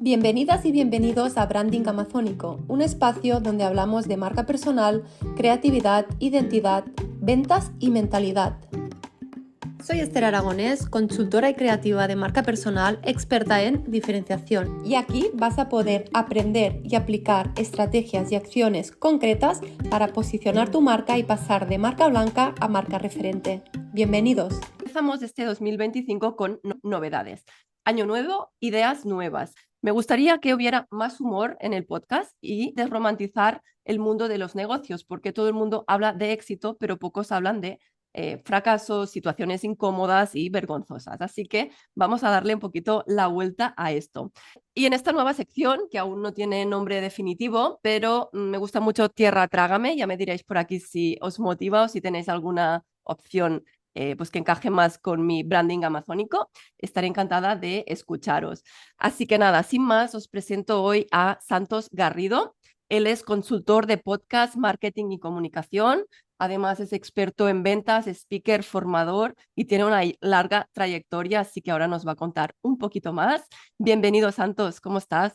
Bienvenidas y bienvenidos a Branding Amazónico, un espacio donde hablamos de marca personal, creatividad, identidad, ventas y mentalidad. Soy Esther Aragonés, consultora y creativa de marca personal, experta en diferenciación. Y aquí vas a poder aprender y aplicar estrategias y acciones concretas para posicionar tu marca y pasar de marca blanca a marca referente. Bienvenidos. Empezamos este 2025 con novedades. Año nuevo, ideas nuevas. Me gustaría que hubiera más humor en el podcast y desromantizar el mundo de los negocios, porque todo el mundo habla de éxito, pero pocos hablan de fracasos, situaciones incómodas y vergonzosas. Así que vamos a darle un poquito la vuelta a esto. Y en esta nueva sección, que aún no tiene nombre definitivo, pero me gusta mucho Tierra Trágame, ya me diréis por aquí si os motiva o si tenéis alguna opción pues que encaje más con mi branding amazónico, estaré encantada de escucharos. Así que nada, sin más, os presento hoy a Santos Garrido. Él es consultor de podcast, marketing y comunicación. Además, es experto en ventas, speaker, formador y tiene una larga trayectoria, así que ahora nos va a contar un poquito más. Bienvenido, Santos, ¿cómo estás?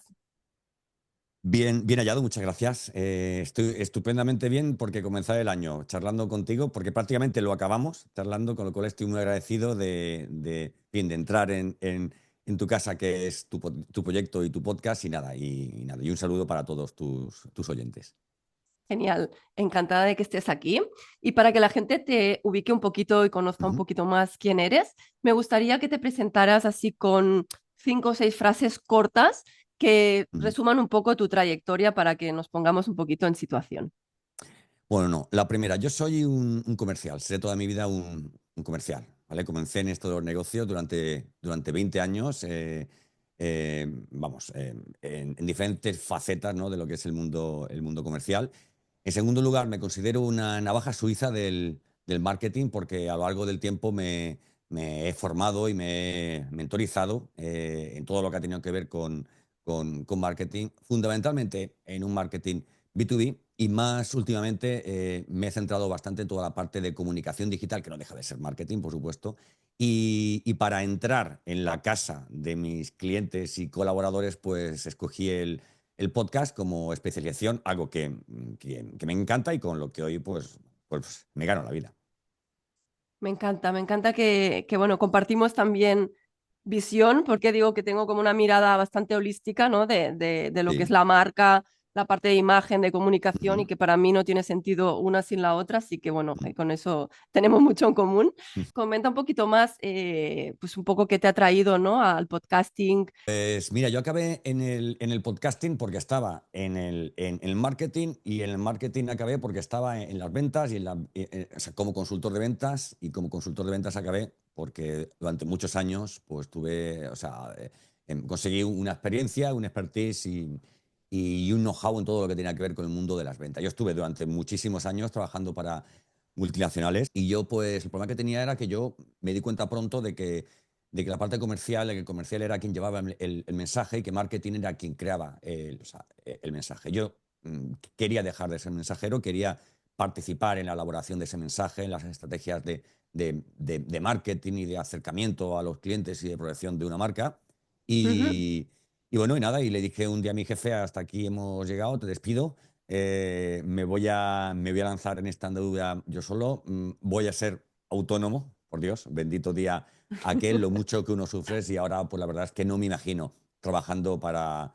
Bien, bien hallado, muchas gracias. Estoy estupendamente bien porque comenzar el año charlando contigo, porque prácticamente lo acabamos charlando, con lo cual estoy muy agradecido de entrar en tu casa, que es tu proyecto y tu podcast, y un saludo para todos tus oyentes. Genial, encantada de que estés aquí. Y para que la gente te ubique un poquito y conozca un Ujú. poquito más quién eres, me gustaría que te presentaras así con 5 o 6 frases cortas que Ujú. resuman un poco tu trayectoria para que nos pongamos un poquito en situación. Bueno, no, la primera, yo soy un comercial, seré toda mi vida un comercial, ¿vale? Comencé en esto de los negocios durante 20 años, en diferentes facetas, ¿no?, de lo que es el mundo comercial. En segundo lugar, me considero una navaja suiza del marketing porque a lo largo del tiempo me he formado y me he mentorizado en todo lo que ha tenido que ver con marketing, fundamentalmente en un marketing B2B, y más últimamente me he centrado bastante en toda la parte de comunicación digital, que no deja de ser marketing, por supuesto, y para entrar en la casa de mis clientes y colaboradores, pues escogí el podcast como especialización, algo que me encanta y con lo que hoy pues me gano la vida. Me encanta que, bueno, compartimos también visión, porque digo que tengo como una mirada bastante holística, ¿no? De lo que es Sí. la marca, la parte de imagen, de comunicación, y Ujú, que para mí no tiene sentido una sin la otra, así que bueno, ujú, con eso tenemos mucho en común. ujú. Comenta un poquito más, pues un poco qué te ha traído, ¿no? Al podcasting. Pues mira, yo acabé en el podcasting porque estaba en el marketing, y en el marketing acabé porque estaba en las ventas o sea, como consultor de ventas, y como consultor de ventas acabé porque durante muchos años pues tuve, o sea, conseguí una experiencia, un expertise y un know-how en todo lo que tenía que ver con el mundo de las ventas. Yo estuve durante muchísimos años trabajando para multinacionales, y yo pues el problema que tenía era que yo me di cuenta pronto de que la parte comercial, de que el comercial era quien llevaba el mensaje, y que marketing era quien creaba el mensaje. Yo quería dejar de ser mensajero, quería participar en la elaboración de ese mensaje, en las estrategias de marketing y de acercamiento a los clientes y de proyección de una marca. Ujú. Y bueno, y nada, y le dije un día a mi jefe: hasta aquí hemos llegado, te despido, me voy a lanzar en esta andadura yo solo, voy a ser autónomo, por Dios, bendito día aquel, lo mucho que uno sufre, y ahora pues la verdad es que no me imagino trabajando para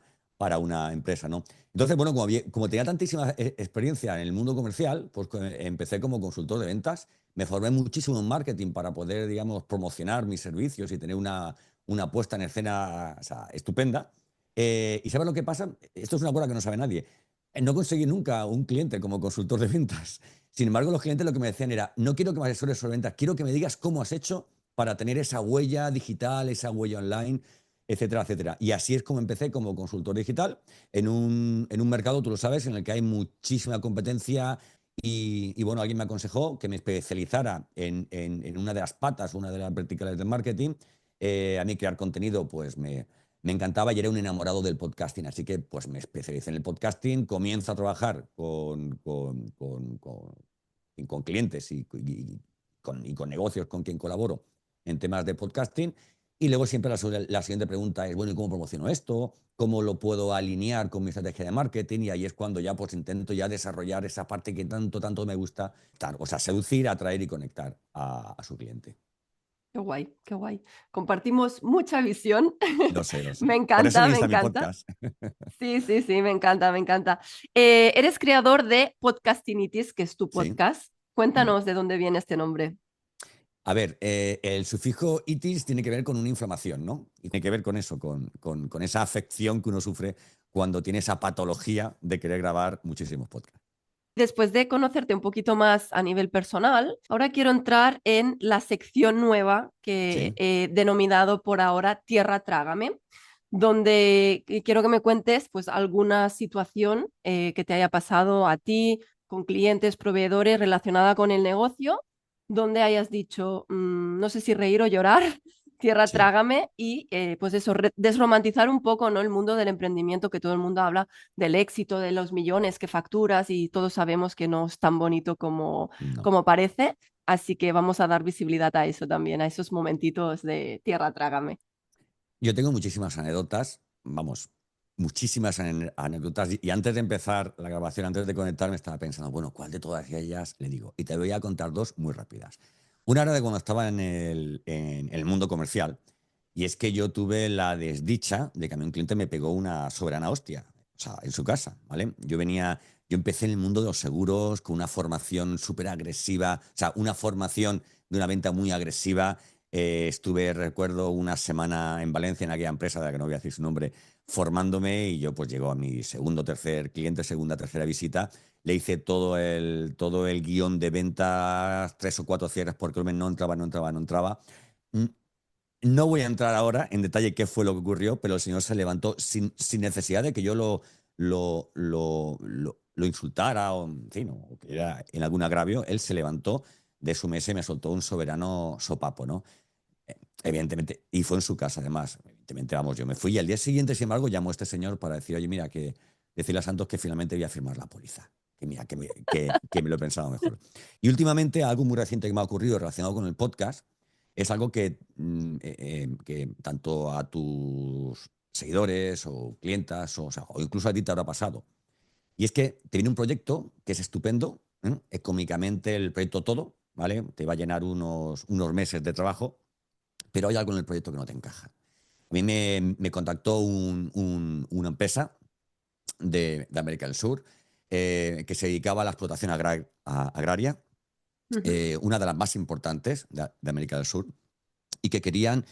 una empresa, ¿no? Entonces, bueno, como tenía tantísima experiencia en el mundo comercial, pues empecé como consultor de ventas, me formé muchísimo en marketing para poder, digamos, promocionar mis servicios y tener una puesta en escena, o sea, estupenda. ¿Y sabes lo que pasa? Esto es una cosa que no sabe nadie. No conseguí nunca un cliente como consultor de ventas. Sin embargo, los clientes lo que me decían era: no quiero que me asesores sobre ventas, quiero que me digas cómo has hecho para tener esa huella digital, esa huella online, etcétera, etcétera. Y así es como empecé como consultor digital en un mercado, tú lo sabes, en el que hay muchísima competencia. Y bueno, alguien me aconsejó que me especializara en una de las patas, una de las verticales del marketing. A mí crear contenido pues me encantaba, y era un enamorado del podcasting, así que pues me especialicé en el podcasting, comienzo a trabajar con clientes y con negocios con quien colaboro en temas de podcasting. Y luego siempre la siguiente pregunta es, bueno, ¿y cómo promociono esto? ¿Cómo lo puedo alinear con mi estrategia de marketing? Y ahí es cuando ya pues intento ya desarrollar esa parte que tanto me gusta, o sea, seducir, atraer y conectar a su cliente. Qué guay, qué guay. Compartimos mucha visión. Lo sé, lo sé. Me Por eso encanta, me viniste a mi encanta. podcast. Sí, sí, sí, me encanta, me encanta. Eres creador de Podcastinitis, que es tu Sí. podcast. Mm. Cuéntanos de dónde viene este nombre. A ver, el sufijo itis tiene que ver con una inflamación, ¿no? Y tiene que ver con eso, con esa afección que uno sufre cuando tiene esa patología de querer grabar muchísimos podcasts. Después de conocerte un poquito más a nivel personal, ahora quiero entrar en la sección nueva que Sí, he denominado por ahora Tierra Trágame, donde quiero que me cuentes pues alguna situación que te haya pasado a ti, con clientes, proveedores relacionada con el negocio, donde hayas dicho, no sé si reír o llorar, Tierra sí. Trágame, y pues eso, desromantizar un poco, ¿no? El mundo del emprendimiento, que todo el mundo habla del éxito, de los millones que facturas, y todos sabemos que no es tan bonito No. como parece. Así que vamos a dar visibilidad a eso también, a esos momentitos de Tierra Trágame. Yo tengo muchísimas anécdotas, vamos, muchísimas anécdotas. Y antes de empezar la grabación, antes de conectarme, estaba pensando, bueno, ¿cuál de todas ellas le digo? Y te voy a contar dos muy rápidas. Una era de cuando estaba en el mundo comercial. Y es que yo tuve la desdicha de que a mí un cliente me pegó una soberana hostia, o sea, en su casa, ¿vale? Yo empecé en el mundo de los seguros con una formación súper agresiva, o sea, una formación de una venta muy agresiva. Estuve, recuerdo, una semana en Valencia, en aquella empresa de la que no voy a decir su nombre, formándome, y yo pues llego a mi segundo, tercer cliente, segunda, tercera visita. Le hice todo el guión de ventas, 3 o 4 cierres porque el no entraba, no entraba, no entraba. Mm, No voy a entrar ahora en detalle qué fue lo que ocurrió, pero el señor se levantó sin necesidad de que yo lo insultara o, en fin, o que era en algún agravio. Él se levantó de su mesa y me soltó un soberano sopapo, ¿no? Evidentemente, y fue en su casa además. Evidentemente, vamos, yo me fui y al día siguiente, sin embargo, llamó a este señor para decir, oye, mira, que decirle a Santos que finalmente voy a firmar la póliza. Que mira, que me lo he pensado mejor. Y últimamente, algo muy reciente que me ha ocurrido relacionado con el podcast, es algo que tanto a tus seguidores o clientas o incluso a ti te habrá pasado. Y es que te viene un proyecto que es estupendo, ¿eh? Económicamente el proyecto todo, ¿vale? Te va a llenar unos meses de trabajo, pero hay algo en el proyecto que no te encaja. A mí me contactó una empresa de América del Sur, que se dedicaba a la explotación agraria, Ujú. una de las más importantes de América del Sur, y que querían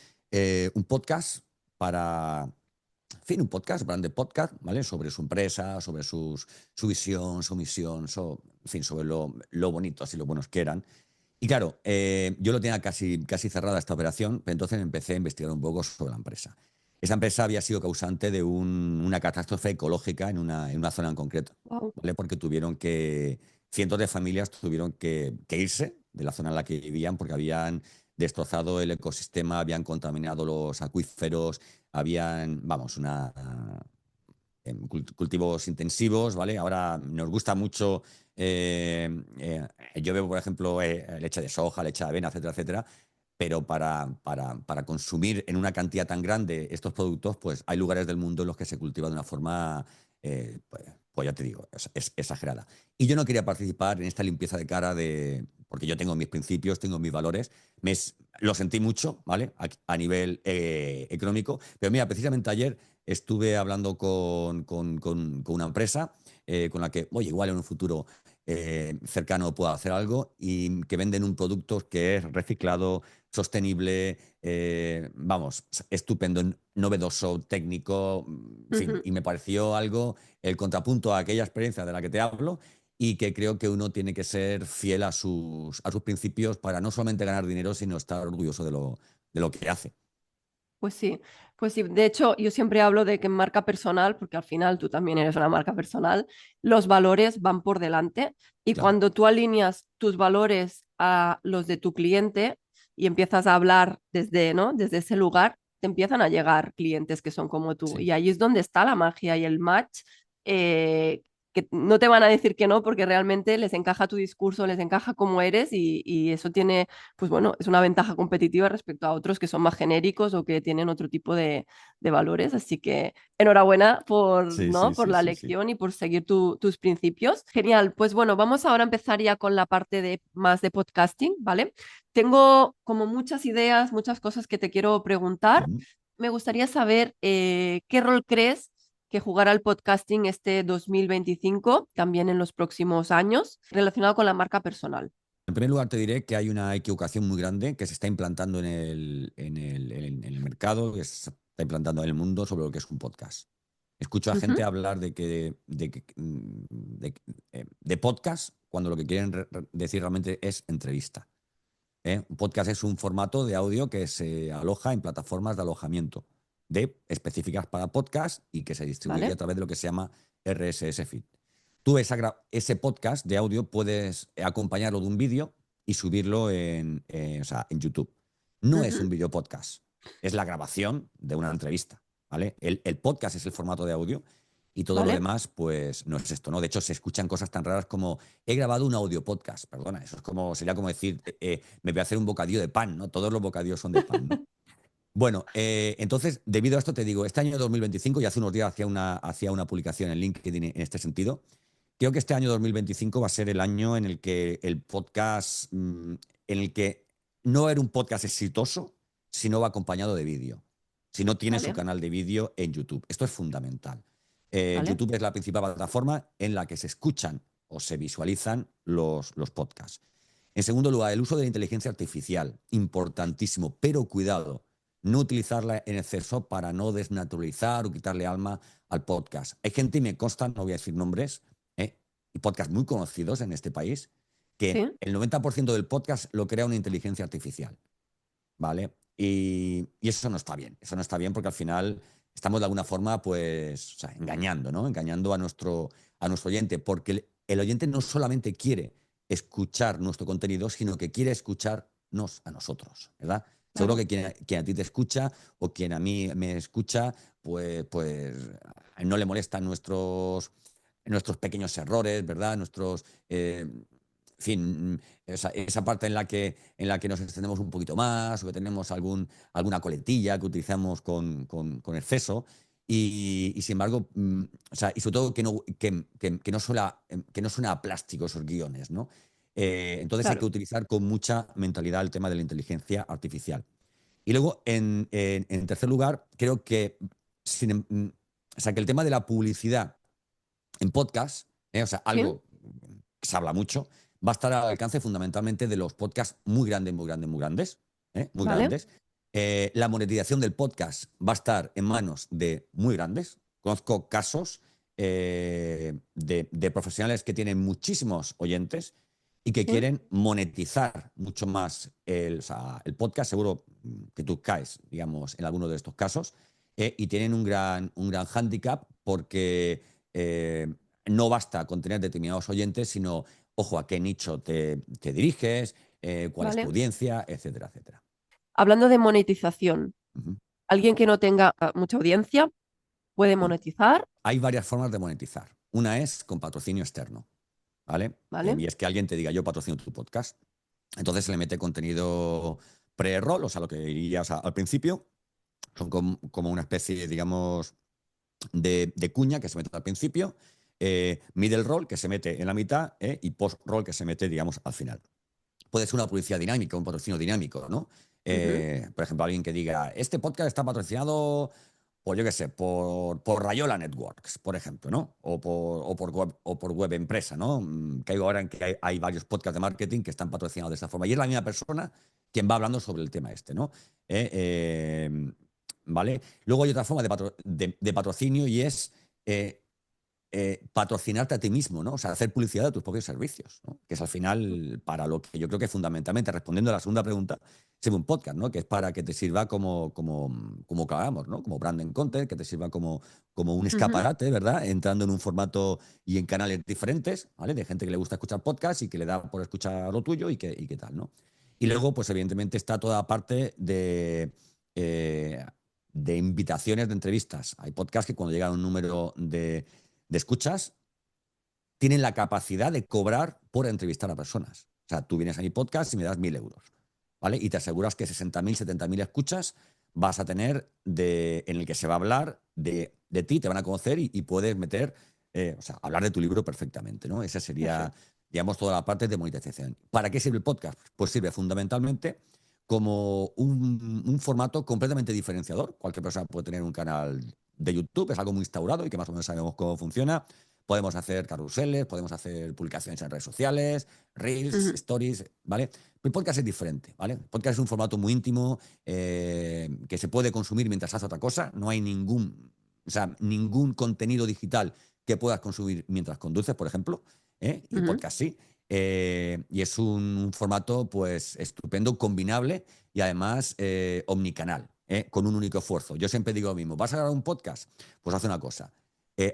un podcast para, en fin, un podcast, brand podcast, ¿vale? Sobre su empresa, sobre su visión, su misión, en fin, sobre lo bonitos y lo buenos que eran. Y claro, yo lo tenía casi cerrada esta operación, pero entonces empecé a investigar un poco sobre la empresa. Esa empresa había sido causante de una catástrofe ecológica en una zona en concreto, Wow. ¿vale? Porque cientos de familias tuvieron que irse de la zona en la que vivían porque habían destrozado el ecosistema, habían contaminado los acuíferos, vamos, cultivos intensivos, ¿vale? Ahora nos gusta mucho, eh, eh, yo veo, por ejemplo, leche de soja, leche de avena, etcétera, etcétera, pero para consumir en una cantidad tan grande estos productos, pues hay lugares del mundo en los que se cultiva de una forma, pues ya te digo, es exagerada. Y yo no quería participar en esta limpieza de cara porque yo tengo mis principios, tengo mis valores, lo sentí mucho, ¿vale? A nivel económico, pero mira, precisamente ayer estuve hablando con una empresa con la que, oye, igual en un futuro cercano puedo hacer algo, y que venden un producto que es reciclado, sostenible, vamos, estupendo, novedoso, técnico, en fin, Ujú. y me pareció algo, el contrapunto a aquella experiencia de la que te hablo, y que creo que uno tiene que ser fiel a sus principios para no solamente ganar dinero, sino estar orgulloso de lo que hace. Pues sí, pues sí. De hecho, yo siempre hablo de que en marca personal, porque al final tú también eres una marca personal, los valores van por delante, y Claro, cuando tú alineas tus valores a los de tu cliente y empiezas a hablar desde, ¿no? Desde ese lugar, te empiezan a llegar clientes que son como tú. sí. Y ahí es donde está la magia y el match, que no te van a decir que no porque realmente les encaja tu discurso, les encaja cómo eres y eso tiene, pues bueno, es una ventaja competitiva respecto a otros que son más genéricos o que tienen otro tipo de valores. Así que enhorabuena por, Sí, ¿no? sí, por sí, la sí, sí. lección y por seguir tus principios. Genial. Pues bueno, vamos ahora a empezar ya con la parte de más de podcasting, ¿vale? Tengo como muchas ideas, muchas cosas que te quiero preguntar. Ujú. Me gustaría saber qué rol crees que jugará el podcasting este 2025, también en los próximos años, relacionado con la marca personal. En primer lugar, te diré que hay una equivocación muy grande que se está implantando en el mercado, que se está implantando en el mundo sobre lo que es un podcast. Escucho a gente Ujú. hablar de podcast cuando lo que quieren decir realmente es entrevista. ¿Eh? Un podcast es un formato de audio que se aloja en plataformas de alojamiento específicas para podcast y que se distribuye a ¿Vale? través de lo que se llama RSS Feed. Tú ese podcast de audio puedes acompañarlo de un vídeo y subirlo o sea, en YouTube. No es un Ujú. video podcast, es la grabación de una entrevista. ¿Vale? El podcast es el formato de audio y todo lo ¿Vale? demás, pues no es esto, ¿no? De hecho, se escuchan cosas tan raras como he grabado un audio podcast. Perdona, eso es sería como decir, me voy a hacer un bocadillo de pan, ¿no? Todos los bocadillos son de pan, ¿no? Bueno, entonces, debido a esto te digo, este año 2025, y hace unos días hacía una publicación en LinkedIn en este sentido, creo que este año 2025 va a ser el año en el que el podcast, en el que no era un podcast exitoso si no va acompañado de vídeo, si no tiene su ¿Vale? canal de vídeo en YouTube. Esto es fundamental. ¿Vale? YouTube es la principal plataforma en la que se escuchan o se visualizan los podcasts. En segundo lugar, el uso de la inteligencia artificial, importantísimo, pero cuidado, no utilizarla en exceso para no desnaturalizar o quitarle alma al podcast. Hay gente, y me consta, no voy a decir nombres, y podcasts muy conocidos en este país, que Sí, el 90% del podcast lo crea una inteligencia artificial, ¿vale? Y eso no está bien, eso no está bien porque al final estamos de alguna forma, pues, o sea, engañando, ¿no? Engañando a nuestro oyente, porque el oyente no solamente quiere escuchar nuestro contenido, sino que quiere escucharnos a nosotros, ¿verdad? Seguro claro. que quien a ti te escucha o quien a mí me escucha, pues no le molestan nuestros pequeños errores, ¿verdad? En fin, esa parte en la que nos extendemos un poquito más o que tenemos alguna coletilla que utilizamos con exceso. Y sin embargo, o sea, y sobre todo que no suena a plástico esos guiones, ¿no? Entonces hay que Claro. utilizar con mucha mentalidad el tema de la inteligencia artificial. Y luego, en tercer lugar, creo que, o sea, que el tema de la publicidad en podcast, o sea, Sí, algo que se habla mucho, va a estar al alcance fundamentalmente de los podcasts muy grandes, muy grandes, muy grandes, muy ¿vale? grandes. La monetización del podcast va a estar en manos de muy grandes. Conozco casos de profesionales que tienen muchísimos oyentes y que Sí, quieren monetizar mucho más o sea, el podcast. Seguro que tú caes, digamos, en alguno de estos casos. Y tienen un gran hándicap porque no basta con tener determinados oyentes, sino, ojo, a qué nicho te diriges, cuál es tu ¿vale? audiencia, etcétera, etcétera. Hablando de monetización, Ujú. alguien que no tenga mucha audiencia puede monetizar, Hay varias formas de monetizar. Una es con patrocinio externo, ¿vale? ¿vale? Y es que alguien te diga, yo patrocino tu podcast. Entonces se le mete contenido pre-roll, o sea, lo que dirías al principio. Son como una especie, digamos, de cuña que se mete al principio, middle roll que se mete en la mitad, y post roll que se mete, digamos, al final. Puede ser una publicidad dinámica, un patrocinio dinámico, ¿no? Ujú. Por ejemplo, alguien que diga, este podcast está patrocinado por, yo qué sé, por Rayola Networks, por ejemplo, ¿no? O por web empresa, ¿no? Que hay ahora en que hay varios podcasts de marketing que están patrocinados de esa forma. Y es la misma persona quien va hablando sobre el tema este, ¿no? ¿Vale? Luego hay otra forma de patrocinio y es patrocinarte a ti mismo, ¿no? O sea, hacer publicidad de tus propios servicios, ¿no? Que es al final para lo que yo creo que fundamentalmente, respondiendo a la segunda pregunta, sirve un podcast, ¿no? Que es para que te sirva como acabamos, ¿no? Como branding content, que te sirva como un Ujú. escaparate, ¿verdad? Entrando en un formato y en canales diferentes, ¿vale? De gente que le gusta escuchar podcast y que le da por escuchar lo tuyo y qué tal, ¿no? Y luego, pues evidentemente está toda parte de invitaciones de entrevistas. Hay podcasts que cuando llega a un número de escuchas, tienen la capacidad de cobrar por entrevistar a personas. O sea, tú vienes a mi podcast y me das 1.000 euros, ¿vale? Y te aseguras que 60.000, 70.000 escuchas vas a tener en el que se va a hablar de ti, te van a conocer y puedes meter, o sea, hablar de tu libro perfectamente, ¿no? Esa sería, digamos, toda la parte de monetización. ¿Para qué sirve el podcast? Pues sirve fundamentalmente como un formato completamente diferenciador. Cualquier persona puede tener un canal de YouTube, es algo muy instaurado y que más o menos sabemos cómo funciona. Podemos hacer carruseles, podemos hacer publicaciones en redes sociales, reels, stories, ¿vale? El podcast es diferente, ¿vale? El podcast es un formato muy íntimo que se puede consumir mientras haces otra cosa. No hay ningún contenido digital que puedas consumir mientras conduces, por ejemplo, ¿eh? Y el podcast sí. Y es un formato pues estupendo, combinable y además omnicanal, con un único esfuerzo. Yo siempre digo lo mismo, ¿vas a grabar un podcast? Pues haz una cosa,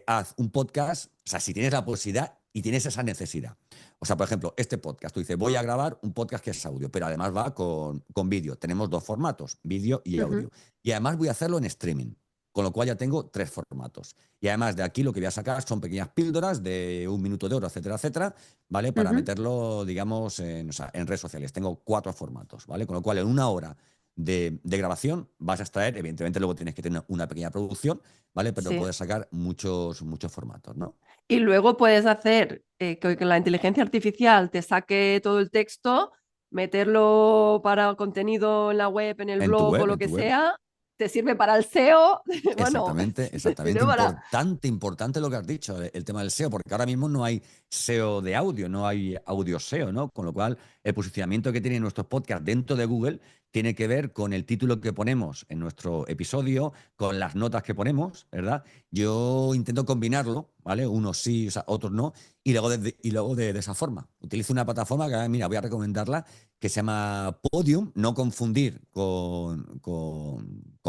haz un podcast, o sea, si tienes la posibilidad y tienes esa necesidad. O sea, por ejemplo, este podcast, tú dices, voy a grabar un podcast que es audio, pero además va con vídeo. Tenemos 2 formatos, vídeo y audio. Y además voy a hacerlo en streaming, con lo cual ya tengo 3 formatos. Y además de aquí lo que voy a sacar son pequeñas píldoras de 1 minuto de oro, etcétera, etcétera, ¿vale? Para meterlo, digamos, o sea, en redes sociales. Tengo 4 formatos, ¿vale? Con lo cual en 1 hora de grabación vas a extraer, evidentemente luego tienes que tener una pequeña producción, ¿vale? Pero Sí. puedes sacar muchos formatos, ¿no? Y luego puedes hacer que la inteligencia artificial te saque todo el texto, meterlo para contenido en la web, en el En tu blog o web, lo en que tu web. sea, te sirve para el SEO, bueno, Exactamente, te exactamente. sirve para... Importante lo que has dicho, el tema del SEO, porque ahora mismo no hay SEO de audio, no hay audio SEO, ¿no? Con lo cual, el posicionamiento que tienen nuestros podcasts dentro de Google tiene que ver con el título que ponemos en nuestro episodio, con las notas que ponemos, ¿verdad? Yo intento combinarlo, ¿vale? Unos sí, o sea, otros no, y luego de esa forma. Utilizo una plataforma que, mira, voy a recomendarla, que se llama Podium, no confundir con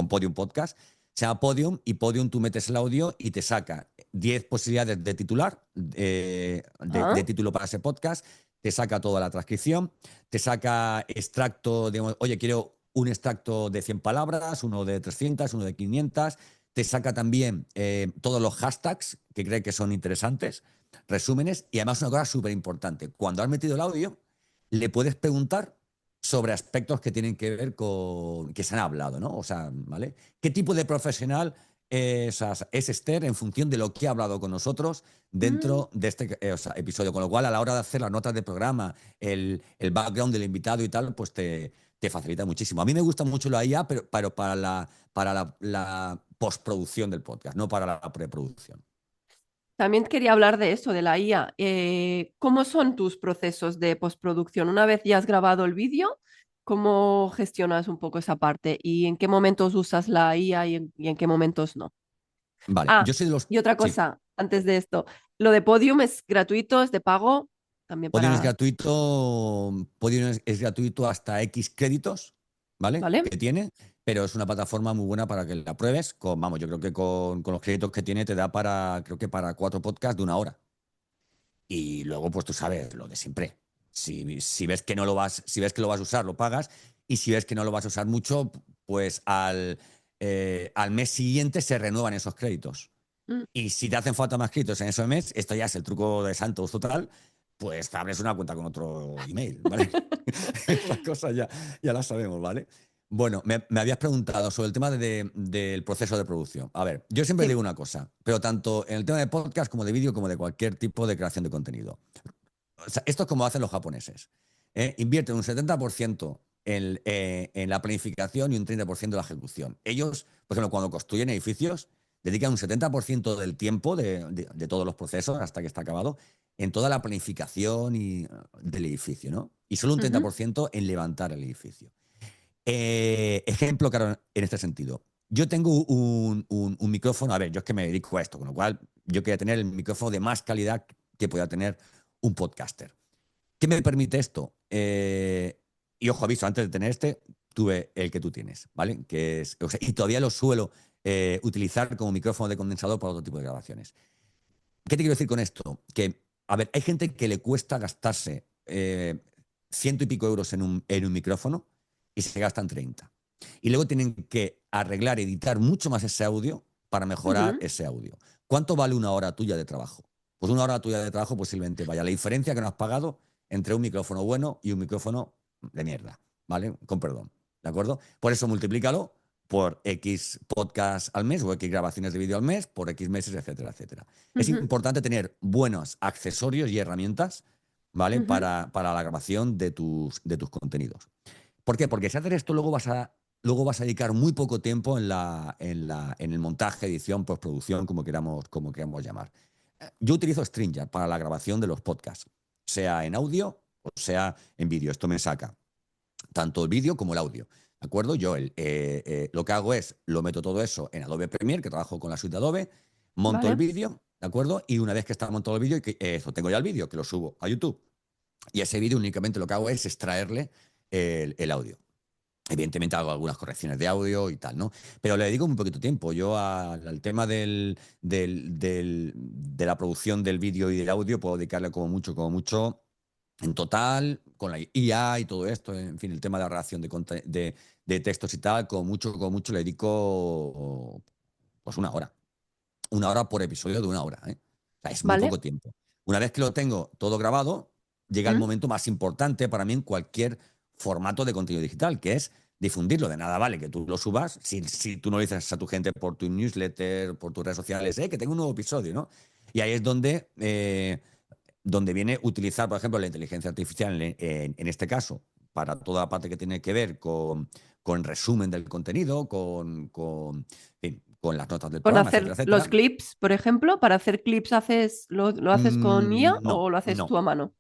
Podium Podcast. Se llama Podium y Podium tú metes el audio y te saca 10 posibilidades de titular, de ¿Ah? título para ese podcast, te saca toda la transcripción, te saca extracto, digamos, oye, quiero un extracto de 100 palabras, uno de 300, uno de 500, te saca también todos los hashtags que cree que son interesantes, resúmenes y además una cosa súper importante, cuando has metido el audio, le puedes preguntar sobre aspectos que tienen que ver con que se han hablado, ¿no? O sea, ¿vale? ¿Qué tipo de profesional es Esther en función de lo que ha hablado con nosotros Mm. dentro de este episodio? Con lo cual, a la hora de hacer las notas del programa, el background del invitado y tal, pues te facilita muchísimo. A mí me gusta mucho la IA, pero para la postproducción del podcast, no para la preproducción. También quería hablar de eso, de la IA. ¿Cómo son tus procesos de postproducción? Una vez ya has grabado el vídeo, ¿cómo gestionas un poco esa parte? ¿Y en qué momentos usas la IA y en qué momentos no? Vale, Ah, yo soy de los... y otra Sí, cosa, antes de esto, lo de Podium es gratuito, es de pago, también Podium es para, gratuito, Podium es gratuito hasta X créditos, ¿vale? ¿vale? Que tiene, pero es una plataforma muy buena para que la pruebes. Vamos, yo creo que con los créditos que tiene te da creo que para 4 podcasts de 1 hora. Y luego, pues tú sabes lo de siempre. Si ves que no lo vas, si ves que lo vas a usar, lo pagas. Y si ves que no lo vas a usar mucho, pues al mes siguiente se renuevan esos créditos. Mm. Y si te hacen falta más créditos en ese mes, esto ya es el truco de Santos total, pues te abres una cuenta con otro email, ¿vale? Estas cosas ya las sabemos, ¿vale? Bueno, me habías preguntado sobre el tema del proceso de producción. A ver, yo siempre Sí. digo una cosa, pero tanto en el tema de podcast como de vídeo, como de cualquier tipo de creación de contenido. O sea, esto es como hacen los japoneses. Invierten un 70% en la planificación y un 30% en la ejecución. Ellos, por ejemplo, cuando construyen edificios, dedican un 70% del tiempo de todos los procesos hasta que está acabado en toda la planificación del edificio, ¿no? Y solo un Ujú. 30% en levantar el edificio. Ejemplo claro en este sentido. Yo tengo un micrófono, a ver, yo es que me dedico a esto, con lo cual yo quería tener el micrófono de más calidad que pueda tener un podcaster. ¿Qué me permite esto? Y ojo, aviso, antes de tener tuve el que tú tienes, ¿vale? O sea, y todavía lo suelo utilizar como micrófono de condensador para otro tipo de grabaciones. ¿Qué te quiero decir con esto? Que, a ver, hay gente que le cuesta gastarse 100 y pico euros en un micrófono y se gastan 30. Y luego tienen que arreglar, editar mucho más ese audio para mejorar Ujú. ese audio. ¿Cuánto vale 1 hora tuya de trabajo? Pues 1 hora tuya de trabajo posiblemente vaya. La diferencia que no has pagado entre un micrófono bueno y un micrófono de mierda, ¿vale? Con perdón, ¿de acuerdo? Por eso multiplícalo por X podcasts al mes o X grabaciones de vídeo al mes, por X meses, etcétera, etcétera. Es Ujú, importante tener buenos accesorios y herramientas, ¿vale? ujú. Para la grabación de tus contenidos. ¿Por qué? Porque si haces esto, luego vas a dedicar muy poco tiempo en el montaje, edición, postproducción, como queramos llamar. Yo utilizo Stringer para la grabación de los podcasts, sea en audio o sea en vídeo. Esto me saca tanto el vídeo como el audio. ¿De acuerdo? Yo lo que hago es, lo meto todo eso en Adobe Premiere, que trabajo con la suite de Adobe, monto el Vale, vídeo, ¿de acuerdo? Y una vez que está montado el vídeo, eso tengo ya el vídeo, que lo subo a YouTube. Y ese vídeo únicamente lo que hago es extraerle el audio. Evidentemente hago algunas correcciones de audio y tal, ¿no? Pero le dedico un poquito de tiempo. Yo al tema de la producción del vídeo y del audio puedo dedicarle como mucho, en total, con la IA y todo esto, en fin, el tema de la redacción de textos y tal, como mucho le dedico pues 1 hora. 1 hora por episodio de 1 hora, ¿eh? O sea, es muy vale. poco tiempo. Una vez que lo tengo todo grabado, llega el ¿Mm? momento más importante para mí en cualquier formato de contenido digital, que es difundirlo. De nada vale que tú lo subas si tú no lo dices a tu gente por tu newsletter, por tus redes sociales, que tengo un nuevo episodio, ¿no? Y ahí es donde viene utilizar, por ejemplo, la inteligencia artificial, en este caso, para toda la parte que tiene que ver con resumen del contenido, en fin, con las notas del Con programa, etcétera, hacer los etcétera. clips, por ejemplo, para hacer clips lo haces con IA No, o lo haces no. tú a mano.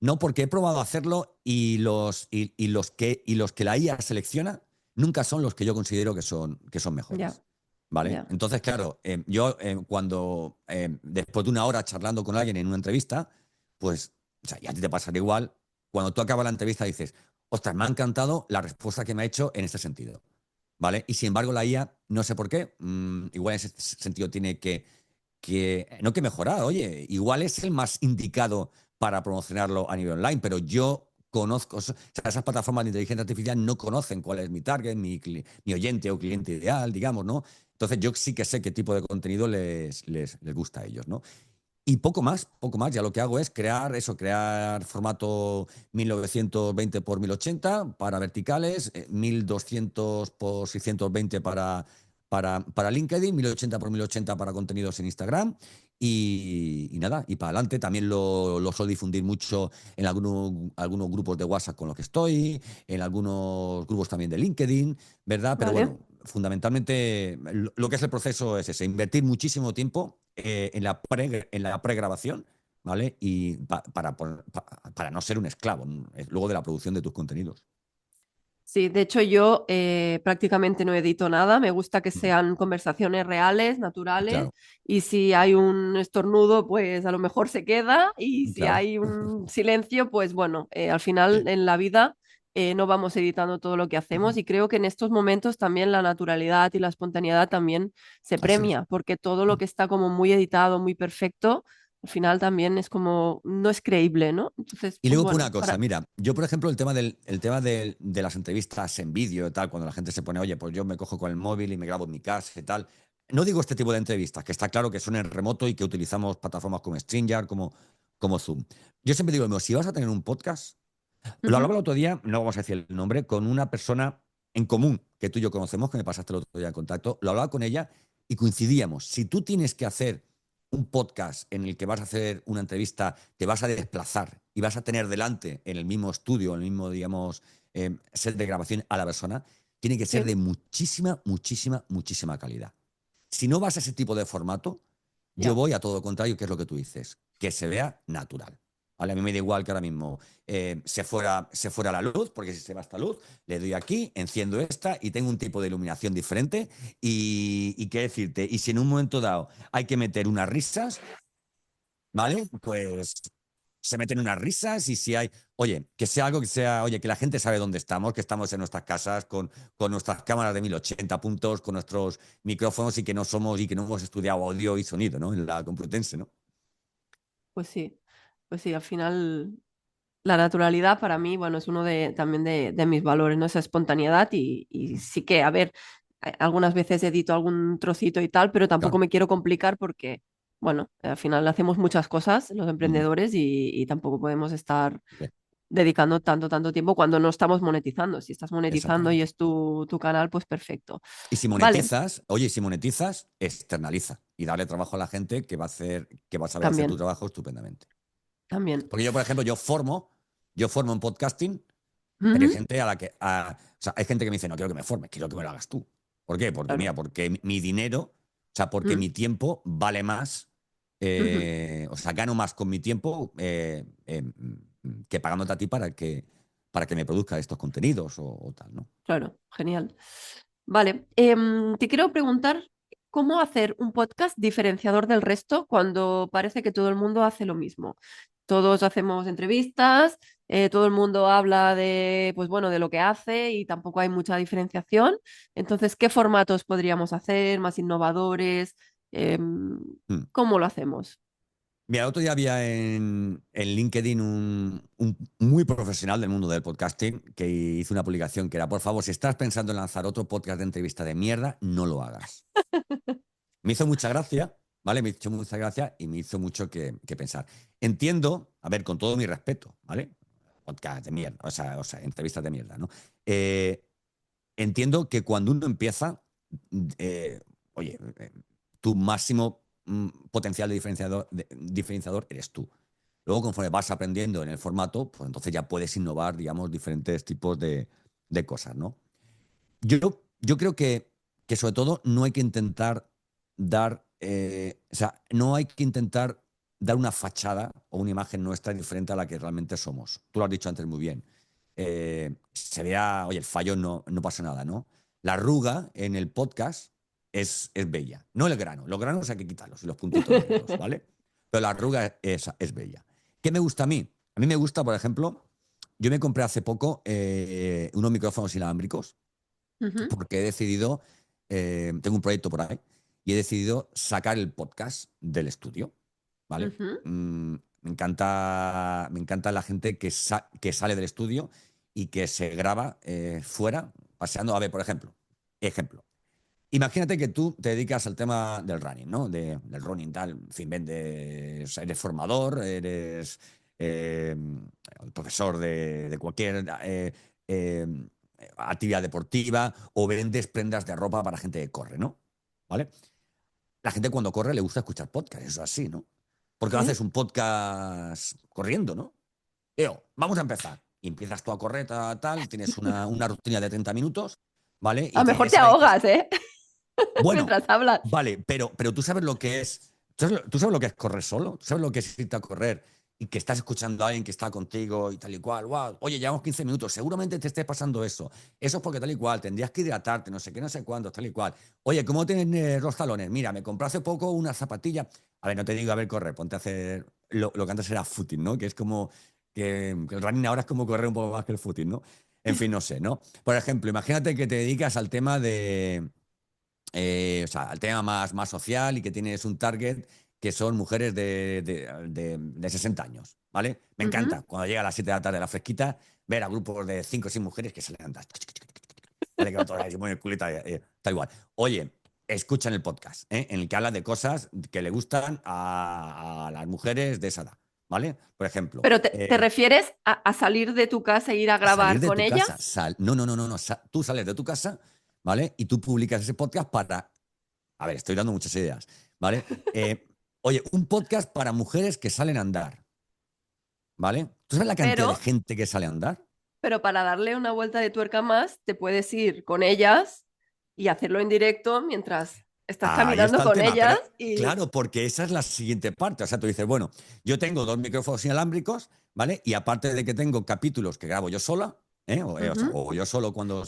No, porque he probado a hacerlo y los que la IA selecciona nunca son los que yo considero que son Ya, mejores. ¿Vale? ya. Entonces, claro, yo cuando después de 1 hora charlando con alguien en una entrevista, pues, o sea, y a ti te pasará igual, cuando tú acabas la entrevista dices, ostras, me ha encantado la respuesta que me ha hecho en este sentido. ¿Vale? Y sin embargo, la IA, no sé por qué, igual en ese sentido tiene no que mejorar, oye, igual es el más indicado para promocionarlo a nivel online, pero yo conozco, o sea, esas plataformas de inteligencia artificial no conocen cuál es mi target, mi oyente o cliente ideal, digamos, ¿no? Entonces yo sí que sé qué tipo de contenido les gusta a ellos, ¿no? Y poco más, ya lo que hago es crear formato 1920 por 1080 para verticales, 1200 por 620 para LinkedIn, 1080 por 1080 para contenidos en Instagram y nada, y para adelante. También lo suelo difundir mucho en algunos grupos de WhatsApp con los que estoy, en algunos grupos también de LinkedIn, ¿verdad? Pero Vale. bueno, fundamentalmente lo que es el proceso es ese, invertir muchísimo tiempo en la pregrabación, ¿vale? Y para no ser un esclavo luego de la producción de tus contenidos. Sí, de hecho yo prácticamente no edito nada, me gusta que Mm, sean conversaciones reales, naturales, claro, y si hay un estornudo, pues a lo mejor se queda, y si claro. hay un silencio, pues bueno, al final Sí. en la vida no vamos editando todo lo que hacemos, y creo que en estos momentos también la naturalidad y la espontaneidad también se Así es. premia, porque todo lo que está como muy editado, muy perfecto, al final también es como, no es creíble, ¿no? Entonces, Y pues luego por bueno, una cosa, mira, yo por ejemplo el tema de las entrevistas en vídeo y tal, cuando la gente se pone, oye, pues yo me cojo con el móvil y me grabo en mi casa y tal. No digo este tipo de entrevistas, que está claro que son en remoto y que utilizamos plataformas como StreamYard, como Zoom. Yo siempre digo, "Mira, si vas a tener un podcast, lo ujú, hablaba el otro día, no vamos a decir el nombre, con una persona en común que tú y yo conocemos, que me pasaste el otro día en contacto. Lo hablaba con ella y coincidíamos. Si tú tienes que hacer un podcast en el que vas a hacer una entrevista, te vas a desplazar y vas a tener delante en el mismo estudio, en el mismo, digamos, set de grabación a la persona, tiene que ser sí, de muchísima, muchísima, muchísima calidad. Si no vas a ese tipo de formato, yo ya. voy a todo lo contrario, que es lo que tú dices, que se vea natural. ¿Vale? A mí me da igual que ahora mismo se fuera la luz, porque si se va esta luz, le doy aquí, enciendo esta y tengo un tipo de iluminación diferente. Y qué decirte, y si en un momento dado hay que meter unas risas, ¿vale? Pues se meten unas risas y si hay, oye, que sea algo que sea, oye, que la gente sabe dónde estamos, que estamos en nuestras casas con nuestras cámaras de 1080 puntos, con nuestros micrófonos y que no hemos estudiado audio y sonido, ¿no? En la Complutense, ¿no? Pues sí, pues sí, al final la naturalidad para mí, bueno, es uno también de mis valores, ¿no? Esa espontaneidad y sí que, a ver, algunas veces edito algún trocito y tal, pero tampoco Claro, me quiero complicar porque bueno, al final hacemos muchas cosas los Ujú. emprendedores y tampoco podemos estar Sí, dedicando tanto tiempo cuando no estamos monetizando. Si estás monetizando y exactamente. es tu canal, pues perfecto. Y si Vale, monetizas, oye, si monetizas, externaliza y dale trabajo a la gente que va a hacer, que va a saber hacer tu también, trabajo estupendamente. también. Porque yo, por ejemplo, yo formo en podcasting, pero hay Ujú, gente a la que, o sea, hay gente que me dice, no quiero que me formes, quiero que me lo hagas tú. ¿Por qué? Porque claro. mira, porque mi dinero, o sea, porque Mm, mi tiempo vale más, ujú, o sea, gano más con mi tiempo que pagándote a ti para que me produzca estos contenidos o tal, ¿no? claro, genial. Vale, te quiero preguntar cómo hacer un podcast diferenciador del resto cuando parece que todo el mundo hace lo mismo. Todos hacemos entrevistas, todo el mundo habla de, pues bueno, de lo que hace y tampoco hay mucha diferenciación. Entonces, ¿qué formatos podríamos hacer más innovadores? Mm. ¿Cómo lo hacemos? Mira, el otro día había en LinkedIn un muy profesional del mundo del podcasting que hizo una publicación que era, por favor, si estás pensando en lanzar otro podcast de entrevista de mierda, no lo hagas. Me hizo mucha gracia, ¿vale? Me hizo mucha gracia y me hizo mucho que pensar. Entiendo, a ver, con todo mi respeto, ¿vale? Podcast de mierda, o sea, entrevistas de mierda, ¿no? Eh, Entiendo que cuando uno empieza, eh, oye, tu máximo potencial diferenciador eres tú. Luego, conforme vas aprendiendo en el formato, pues entonces ya puedes innovar, digamos, diferentes tipos de cosas, ¿no? Yo creo que sobre todo no hay que intentar o sea, no hay que intentar dar una fachada o una imagen nuestra diferente a la que realmente somos. Tú lo has dicho antes muy bien. Se vea, oye, el fallo no pasa nada, ¿no? La arruga en el podcast es bella, no el grano. Los granos hay que quitarlos y los puntitos negros, ¿vale? Pero la arruga es bella. ¿Qué me gusta a mí? A mí me gusta, por ejemplo, yo me compré hace poco unos micrófonos inalámbricos Ujú, porque he decidido, tengo un proyecto por ahí, y he decidido sacar el podcast del estudio, ¿vale? ujú, Me encanta la gente que sale del estudio y que se graba fuera, paseando. A ver, por ejemplo, imagínate que tú te dedicas al tema del running, ¿no? Del running, tal, en fin, eres formador, eres eh, profesor de cualquier eh, actividad deportiva o vendes prendas de ropa para gente que corre, ¿no? ¿Vale? La gente cuando corre le gusta escuchar podcast, eso es así, ¿no? Porque sí. haces un podcast corriendo, ¿no? Vamos a empezar. Y empiezas tú a correr, tal, tienes una rutina de 30 minutos, ¿vale? A Y lo mejor te tienes ahí. ahogas, ¿eh? Bueno, Mientras hablas. vale, pero tú sabes lo que es. ¿Tú sabes lo que es correr solo? ¿Tú sabes lo que es irte a correr y que estás escuchando a alguien que está contigo y tal y cual? Wow, oye, llevamos 15 minutos, seguramente te esté pasando eso. Eso es porque tal y cual, tendrías que hidratarte, no sé qué, no sé cuándo, tal y cual. Oye, ¿cómo tienes los talones? Mira, me compré hace poco una zapatilla. A ver, no te digo a ver correr, ponte a hacer lo que antes era footing, ¿no? Que es como que el running ahora es como correr un poco más que el footing, ¿no? En fin, no sé, ¿no? Por ejemplo, imagínate que te dedicas al tema o sea, al tema más social y que tienes un target que son mujeres de 60 años, ¿vale? Me Ujú. encanta cuando llega a las 7 de la tarde la fresquita, ver a grupos de 5 o 6 mujeres que salen a andar, ¿vale? Que va todas ahí muy el culito, tal igual. Oye, escuchan el podcast, en el que habla de cosas que le gustan a las mujeres de esa edad, ¿vale? Por ejemplo, Pero te refieres a salir de tu casa e ir a a salir grabar de con tu casa. ellas? No, no, no, no, no. Tú sales de tu casa, ¿vale? Y tú publicas ese podcast para. A ver, estoy dando muchas ideas, ¿vale? Oye, un podcast para mujeres que salen a andar, ¿vale? ¿Tú sabes la cantidad de Pero, gente que sale a andar? pero para darle una vuelta de tuerca más, te puedes ir con ellas y hacerlo en directo mientras estás Ahí caminando está el con tema, ellas pero y... claro, porque esa es la siguiente parte. O sea, tú dices, bueno, yo tengo dos micrófonos inalámbricos, ¿vale? Y aparte de que tengo capítulos que grabo yo sola, o sea, Ujú. o yo solo cuando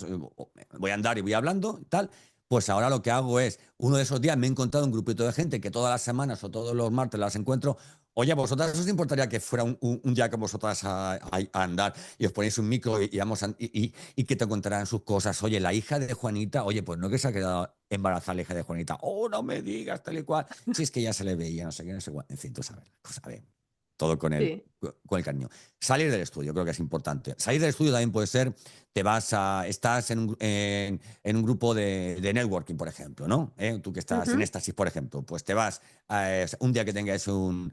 voy a andar y voy hablando y tal, pues ahora lo que hago es, uno de esos días me he encontrado un grupito de gente que todas las semanas o todos los martes las encuentro. Oye, ¿a vosotras os importaría que fuera un día con vosotras a andar y os ponéis un micro y vamos y que te contarán sus cosas? Oye, la hija de Juanita, oye, pues no que se ha quedado embarazada la hija de Juanita. Oh, no me digas tal y cual. Si es que ya se le veía, no sé qué, no sé cuál. En fin, tú sabes la cosa. A ver. todo Sí. con el cariño. Salir del estudio, creo que es importante. Salir del estudio también puede ser, estás en un grupo de networking, por ejemplo, ¿no? Tú que estás en Ujú. Éxtasis, por ejemplo, pues te vas un día que tengáis un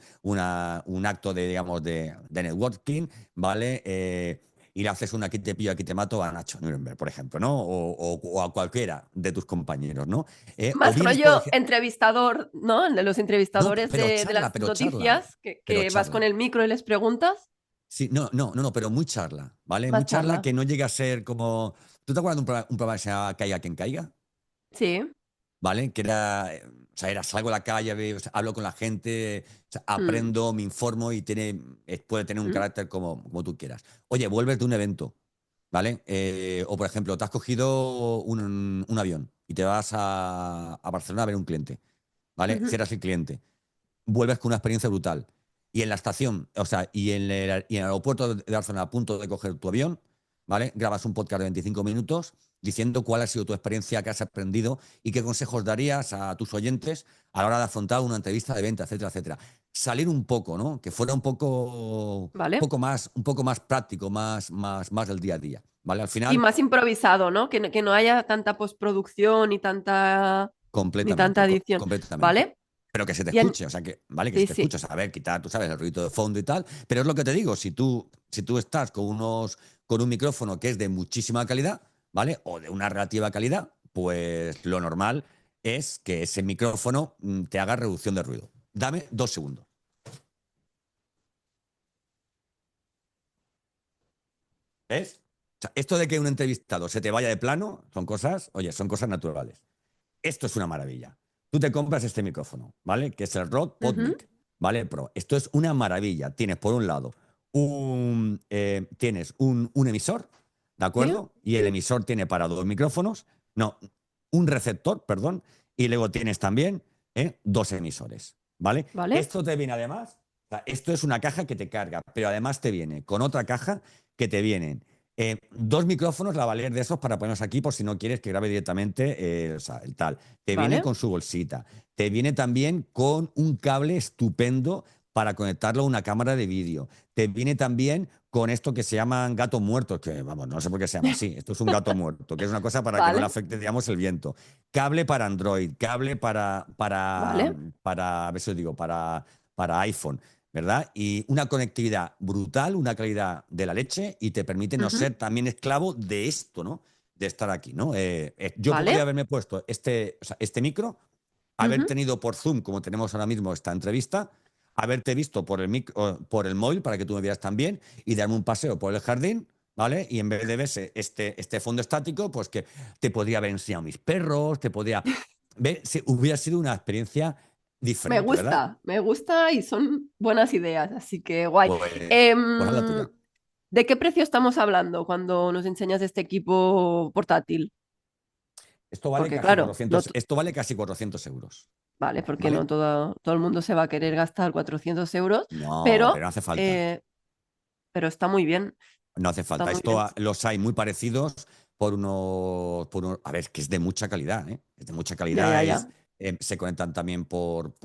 acto de, digamos, de networking, ¿vale? Y le haces una aquí te pillo, aquí te mato a Nacho Nuremberg, por ejemplo, ¿no? O a cualquiera de tus compañeros, ¿no? O Más vienes, por rollo ejemplo, entrevistador, ¿no? El de los no, entrevistadores de las pero charla, noticias, pero que vas con charla. el micro y les preguntas. Sí, no, pero muy charla, ¿vale? Muy Más charla charla. que no llega a ser como. ¿Tú te acuerdas de un programa que se llamaba Caiga quien caiga? Sí. ¿Vale? Que era, o sea, salgo a la calle, o sea, hablo con la gente, o sea, Mm, aprendo, me informo y puede tener un mm. carácter como tú quieras. Oye, vuelves de un evento, ¿vale? O por ejemplo, te has cogido un avión y te vas a Barcelona a ver un cliente, ¿vale? Ujú. Cierras el cliente, vuelves con una experiencia brutal. Y en la estación, o sea, y en el aeropuerto de Barcelona, a punto de coger tu avión, ¿vale? Grabas un podcast de 25 minutos diciendo cuál ha sido tu experiencia, qué has aprendido y qué consejos darías a tus oyentes a la hora de afrontar una entrevista de venta, etcétera, etcétera. Salir un poco, ¿no? Que fuera Vale. un poco más práctico, más del día a día, ¿vale? Al Y final, más improvisado, ¿no? Que no haya tanta postproducción ni tanta edición. completamente. ¿Vale? Pero que se te Y en- escuche, o sea, que, ¿vale? Que se Sí, te sí. escuche, o sea, a ver, quitar, tú sabes, el ruido de fondo y tal. Pero es lo que te digo, si tú estás con un micrófono que es de muchísima calidad, ¿vale? O de una relativa calidad, pues lo normal es que ese micrófono te haga reducción de ruido. Dame 2 segundos. ¿Ves? O sea, esto de que un entrevistado se te vaya de plano, son cosas, oye, son cosas naturales. Esto es una maravilla. Tú te compras este micrófono, ¿vale? Que es el Rode Ujú. PodMic, ¿vale? Pro. Esto es una maravilla. Tienes por un lado tienes un emisor, ¿de Sí. acuerdo? Y el emisor tiene para 2 micrófonos, no, un receptor, perdón, y luego tienes también 2 emisores, ¿vale? ¿Vale? Esto te viene además, o sea, esto es una caja que te carga, pero además te viene con otra caja que te vienen 2 micrófonos lavalier de esos para ponerlos aquí por si no quieres que grabe directamente o sea, el tal. Te viene ¿Vale? con su bolsita. Te viene también con un cable estupendo para conectarlo a una cámara de vídeo. Te viene también con esto que se llaman gatos muertos, que vamos, no sé por qué se llama así. Esto es un gato muerto, que es una cosa para que no le ¿Vale? afecte, digamos, el viento. Cable para Android, cable ¿Vale? a ver si os digo, para iPhone. ¿Verdad? Y una conectividad brutal, una calidad de la leche y te permite no Ujú. ser también esclavo de esto, ¿no? De estar aquí, ¿no? Yo podría ¿Vale? haberme puesto o sea, este micro, haber Ujú. tenido por Zoom, como tenemos ahora mismo esta entrevista, haberte visto por el móvil para que tú me vieras también y darme un paseo por el jardín, ¿vale? Y en vez de verse este fondo estático, pues que te podría haber enseñado mis perros, te podría. Ver, si hubiera sido una experiencia diferente, ¿verdad? Me gusta y son buenas ideas, así que guay. Pues haz la Em, tuya. ¿De qué precio estamos hablando cuando nos enseñas este equipo portátil? Esto vale Porque casi claro, 400, esto vale casi 400 euros, vale, porque no ¿vale? todo el mundo se va a querer gastar 400 euros, No, pero pero, no hace falta. eh, pero está muy bien, No hace está falta. muy bien. Los hay muy parecidos a ver, que es de mucha calidad, ¿eh? Es de mucha Ya, calidad, ya, ya. se conectan también por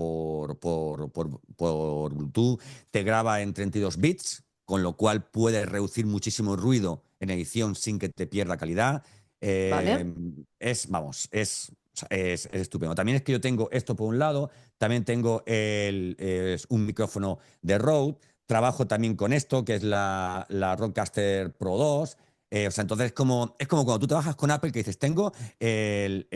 Bluetooth, te graba en 32 bits, con lo cual puedes reducir muchísimo el ruido en edición sin que te pierda calidad. Vale, O sea, es estupendo. También es que yo tengo esto por un lado, también tengo es un micrófono de Rode. Trabajo también con esto, que es la Rodecaster Pro 2. O sea, entonces es como cuando tú trabajas con Apple que dices, tengo el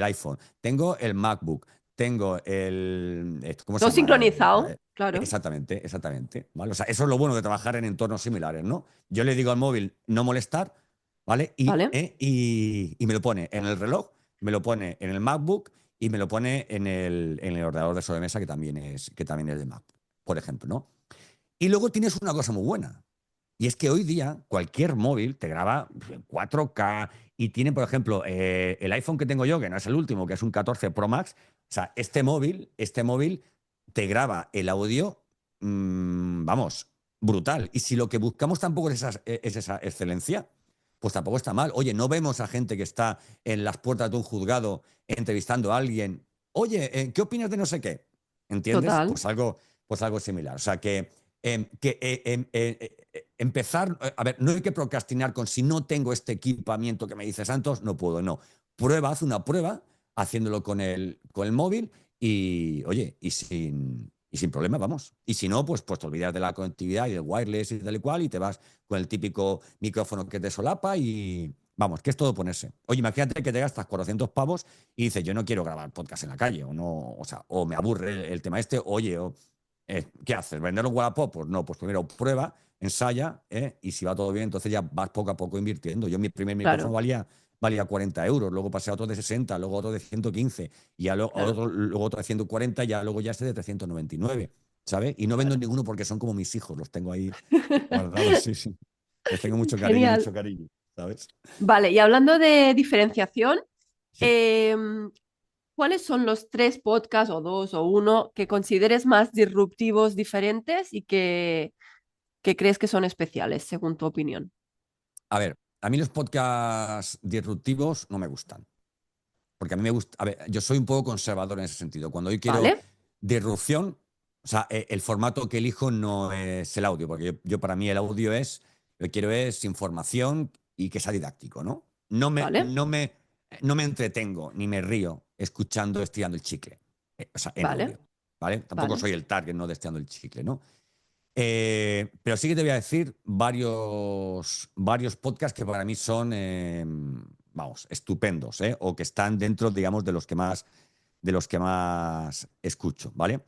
iPhone, tengo el MacBook, tengo ¿cómo se todo llama? sincronizado, claro. Exactamente. ¿Vale? O sea, eso es lo bueno de trabajar en entornos similares, ¿no? Yo le digo al móvil no molestar, ¿vale? Vale, Y me lo pone en el reloj, me lo pone en el MacBook y me lo pone en el ordenador de sobremesa que también es de Mac, por ejemplo, ¿no? Y luego tienes una cosa muy buena. Y es que hoy día cualquier móvil te graba en 4K y tiene, por ejemplo, el iPhone que tengo yo, que no es el último, que es un 14 Pro Max. O sea, este móvil te graba el audio, vamos, brutal. Y si lo que buscamos tampoco es esa excelencia, pues tampoco está mal. Oye, no vemos a gente que está en las puertas de un juzgado entrevistando a alguien. Oye, ¿qué opinas de no sé qué? ¿Entiendes? total. Pues pues algo similar. O sea, empezar, a ver, no hay que procrastinar con si no tengo este equipamiento que me dice Santos, no puedo, no. Haz una prueba haciéndolo con el móvil y, oye, y sin problema, vamos. Y si no, pues te olvidas de la conectividad y del wireless y tal y cual y te vas con el típico micrófono que te solapa y, vamos, que es todo ponerse. Oye, imagínate que te gastas 400 pavos y dices, yo no quiero grabar podcast en la calle, o no, o sea, o me aburre el tema este, oye, ¿qué haces? ¿Venderlo en Wallapop? Pues no, pues primero prueba, ensaya, y si va todo bien, entonces ya vas poco a poco invirtiendo. Yo mi primer micrófono Claro, valía 40 euros, luego pasé a otro de 60, luego otro de 115, y ya claro. luego otro de 140, luego ya este de 399, ¿sabes? Y no vendo Claro. ninguno porque son como mis hijos, los tengo ahí guardados, sí, sí. Les tengo Genial. mucho cariño, ¿sabes? Vale, y hablando de diferenciación, Sí. em, ¿cuáles son los 3 podcasts o 2 o 1 que consideres más disruptivos, diferentes y que crees que son especiales, según tu opinión? A ver, a mí los podcasts disruptivos no me gustan. Porque a mí me gusta, a ver, yo soy un poco conservador en ese sentido. Cuando yo quiero ¿Vale? disrupción, o sea, el formato que elijo no es el audio, porque yo para mí el audio lo que quiero es información y que sea didáctico, ¿no? No me, ¿Vale? no me, no me entretengo ni me río escuchando estirando el chicle, o sea, en ¿Vale? audio, ¿vale? Tampoco ¿Vale? soy el target, no de estirando el chicle, ¿no? Pero sí que te voy a decir varios podcasts que para mí son, vamos, estupendos, ¿eh? O que están dentro, digamos, de los que más escucho, ¿vale?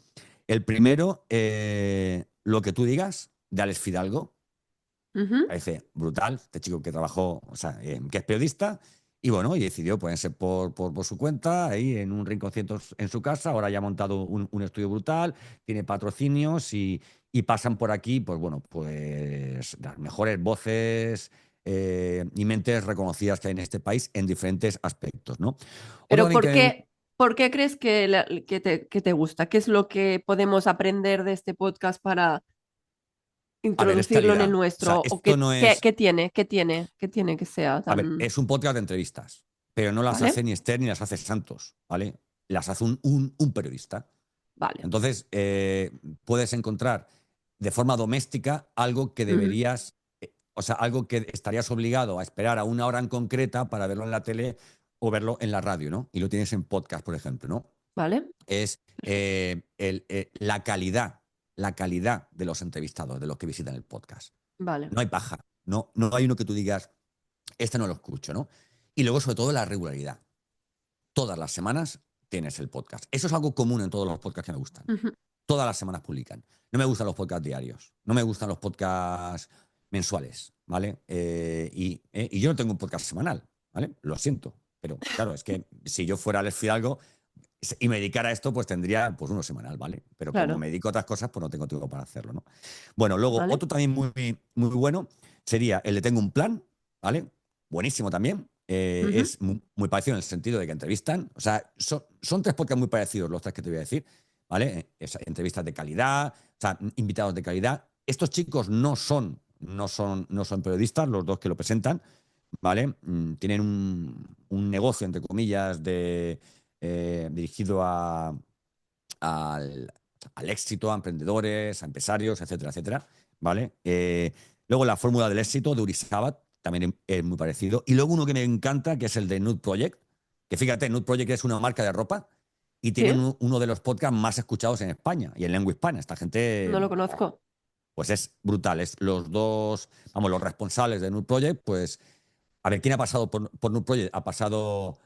El primero, Lo que tú digas, de Alex Fidalgo, Ujú. parece brutal, este chico que trabajó, o sea, que es periodista, y bueno, y decidió ponerse por su cuenta, ahí en un rinconcito en su casa, ahora ya ha montado un estudio brutal, tiene patrocinios y pasan por aquí, pues bueno, pues las mejores voces y mentes reconocidas que hay en este país en diferentes aspectos, ¿no? Otro Pero también ¿por qué crees que te gusta? ¿Qué es lo que podemos aprender de este podcast para a ver, es introducirlo en el calidad. O sea, nuestro? ¿O esto no es. qué tiene? ¿Qué tiene? ¿Qué tiene que sea A ver, tan... es un podcast de entrevistas, pero no las ¿Vale? hace ni Esther ni las hace Santos, ¿vale? Las hace un periodista. Vale. Entonces, puedes encontrar de forma doméstica algo que Ujú. deberías, o sea, algo que estarías obligado a esperar a una hora en concreta para verlo en la tele o verlo en la radio, ¿no? Y lo tienes en podcast, por ejemplo, ¿no? ¿Vale? Es la calidad de los entrevistados, de los que visitan el podcast. Vale. No hay paja, no hay uno que tú digas, este no lo escucho, ¿no? Y luego, sobre todo, la regularidad. Todas las semanas tienes el podcast. Eso es algo común en todos los podcasts que me gustan. Ujú. Todas las semanas publican. No me gustan los podcasts diarios. No me gustan los podcasts mensuales, ¿vale? Y yo no tengo un podcast semanal, ¿vale? Lo siento. Pero claro, es que si yo fuera Alex Fidalgo y me dedicara a esto, pues tendría pues uno semanal, ¿vale? Pero como Claro. me dedico a otras cosas, pues no tengo tiempo para hacerlo, ¿no? Bueno, luego ¿Vale? otro también muy bueno sería el de Tengo un plan, ¿vale? Buenísimo también. Ujú. Es muy parecido en el sentido de que entrevistan. O sea, son 3 podcasts muy parecidos los 3 que te voy a decir, ¿vale? Entrevistas de calidad, o sea, invitados de calidad. Estos chicos no son periodistas, los dos que lo presentan, ¿vale? Tienen un negocio, entre comillas, dirigido al, al éxito, a emprendedores, a empresarios, etcétera, etcétera, ¿vale? Luego la fórmula del éxito de Uri Sabat, también es muy parecido. Y luego uno que me encanta, que es el de Nude Project, que fíjate, Nude Project es una marca de ropa y tienen ¿Sí? uno de los podcasts más escuchados en España y en lengua hispana. Esta gente, No lo conozco. pues es brutal. Es los dos, vamos, los responsables de Nude Project, pues, a ver, ¿quién ha pasado por Nude Project? Ha pasado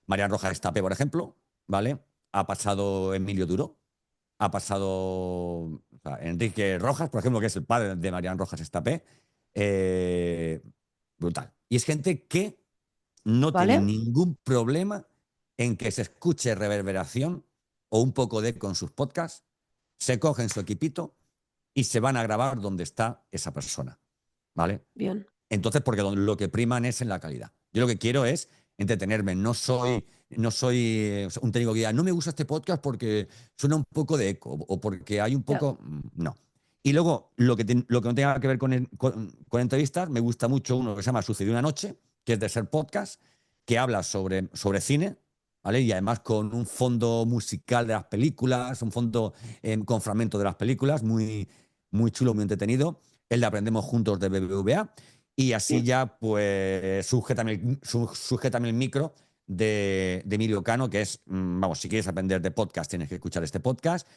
Marian Rojas Estape, por ejemplo, ¿vale? Ha pasado Emilio Duro, ha pasado, o sea, Enrique Rojas, por ejemplo, que es el padre de Marian Rojas Estapé. eh, Brutal. Y es gente que no tiene ¿Vale? ningún problema en que se escuche reverberación o un poco de eco en sus podcasts, se cogen su equipito y se van a grabar donde está esa persona, ¿vale? Bien. Entonces, porque lo que priman es en la calidad. Yo lo que quiero es entretenerme, no soy un técnico que diga, no me gusta este podcast porque suena un poco de eco o porque hay un Ya. poco. No. Y luego, lo que no tenga que ver con entrevistas, me gusta mucho uno que se llama Sucedió una noche, que es de ser podcast, que habla sobre cine, ¿vale? Y además con un fondo musical de las películas, un fondo con fragmentos de las películas, muy, muy chulo, muy entretenido. El de Aprendemos Juntos de BBVA. Y así Sí. ya, pues, sujétame el micro de Emilio Cano, que es, vamos, si quieres aprender de podcast, tienes que escuchar este podcast.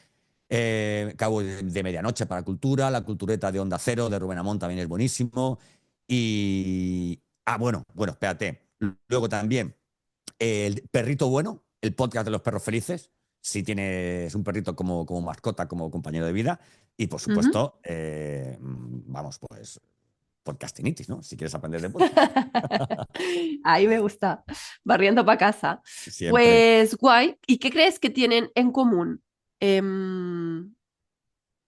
Cabo de Medianoche para Cultura, La Cultureta de Onda Cero, de Rubén Amón, también es buenísimo. Y. Ah, bueno, espérate. Luego también, el Perrito Bueno, el podcast de los perros felices, si tienes un perrito como mascota, como compañero de vida. Y por Ujú. supuesto, vamos, pues, podcastinitis, ¿no? Si quieres aprender de podcast. Ahí me gusta, barriendo para casa. Siempre. Pues guay. ¿Y qué crees que tienen en común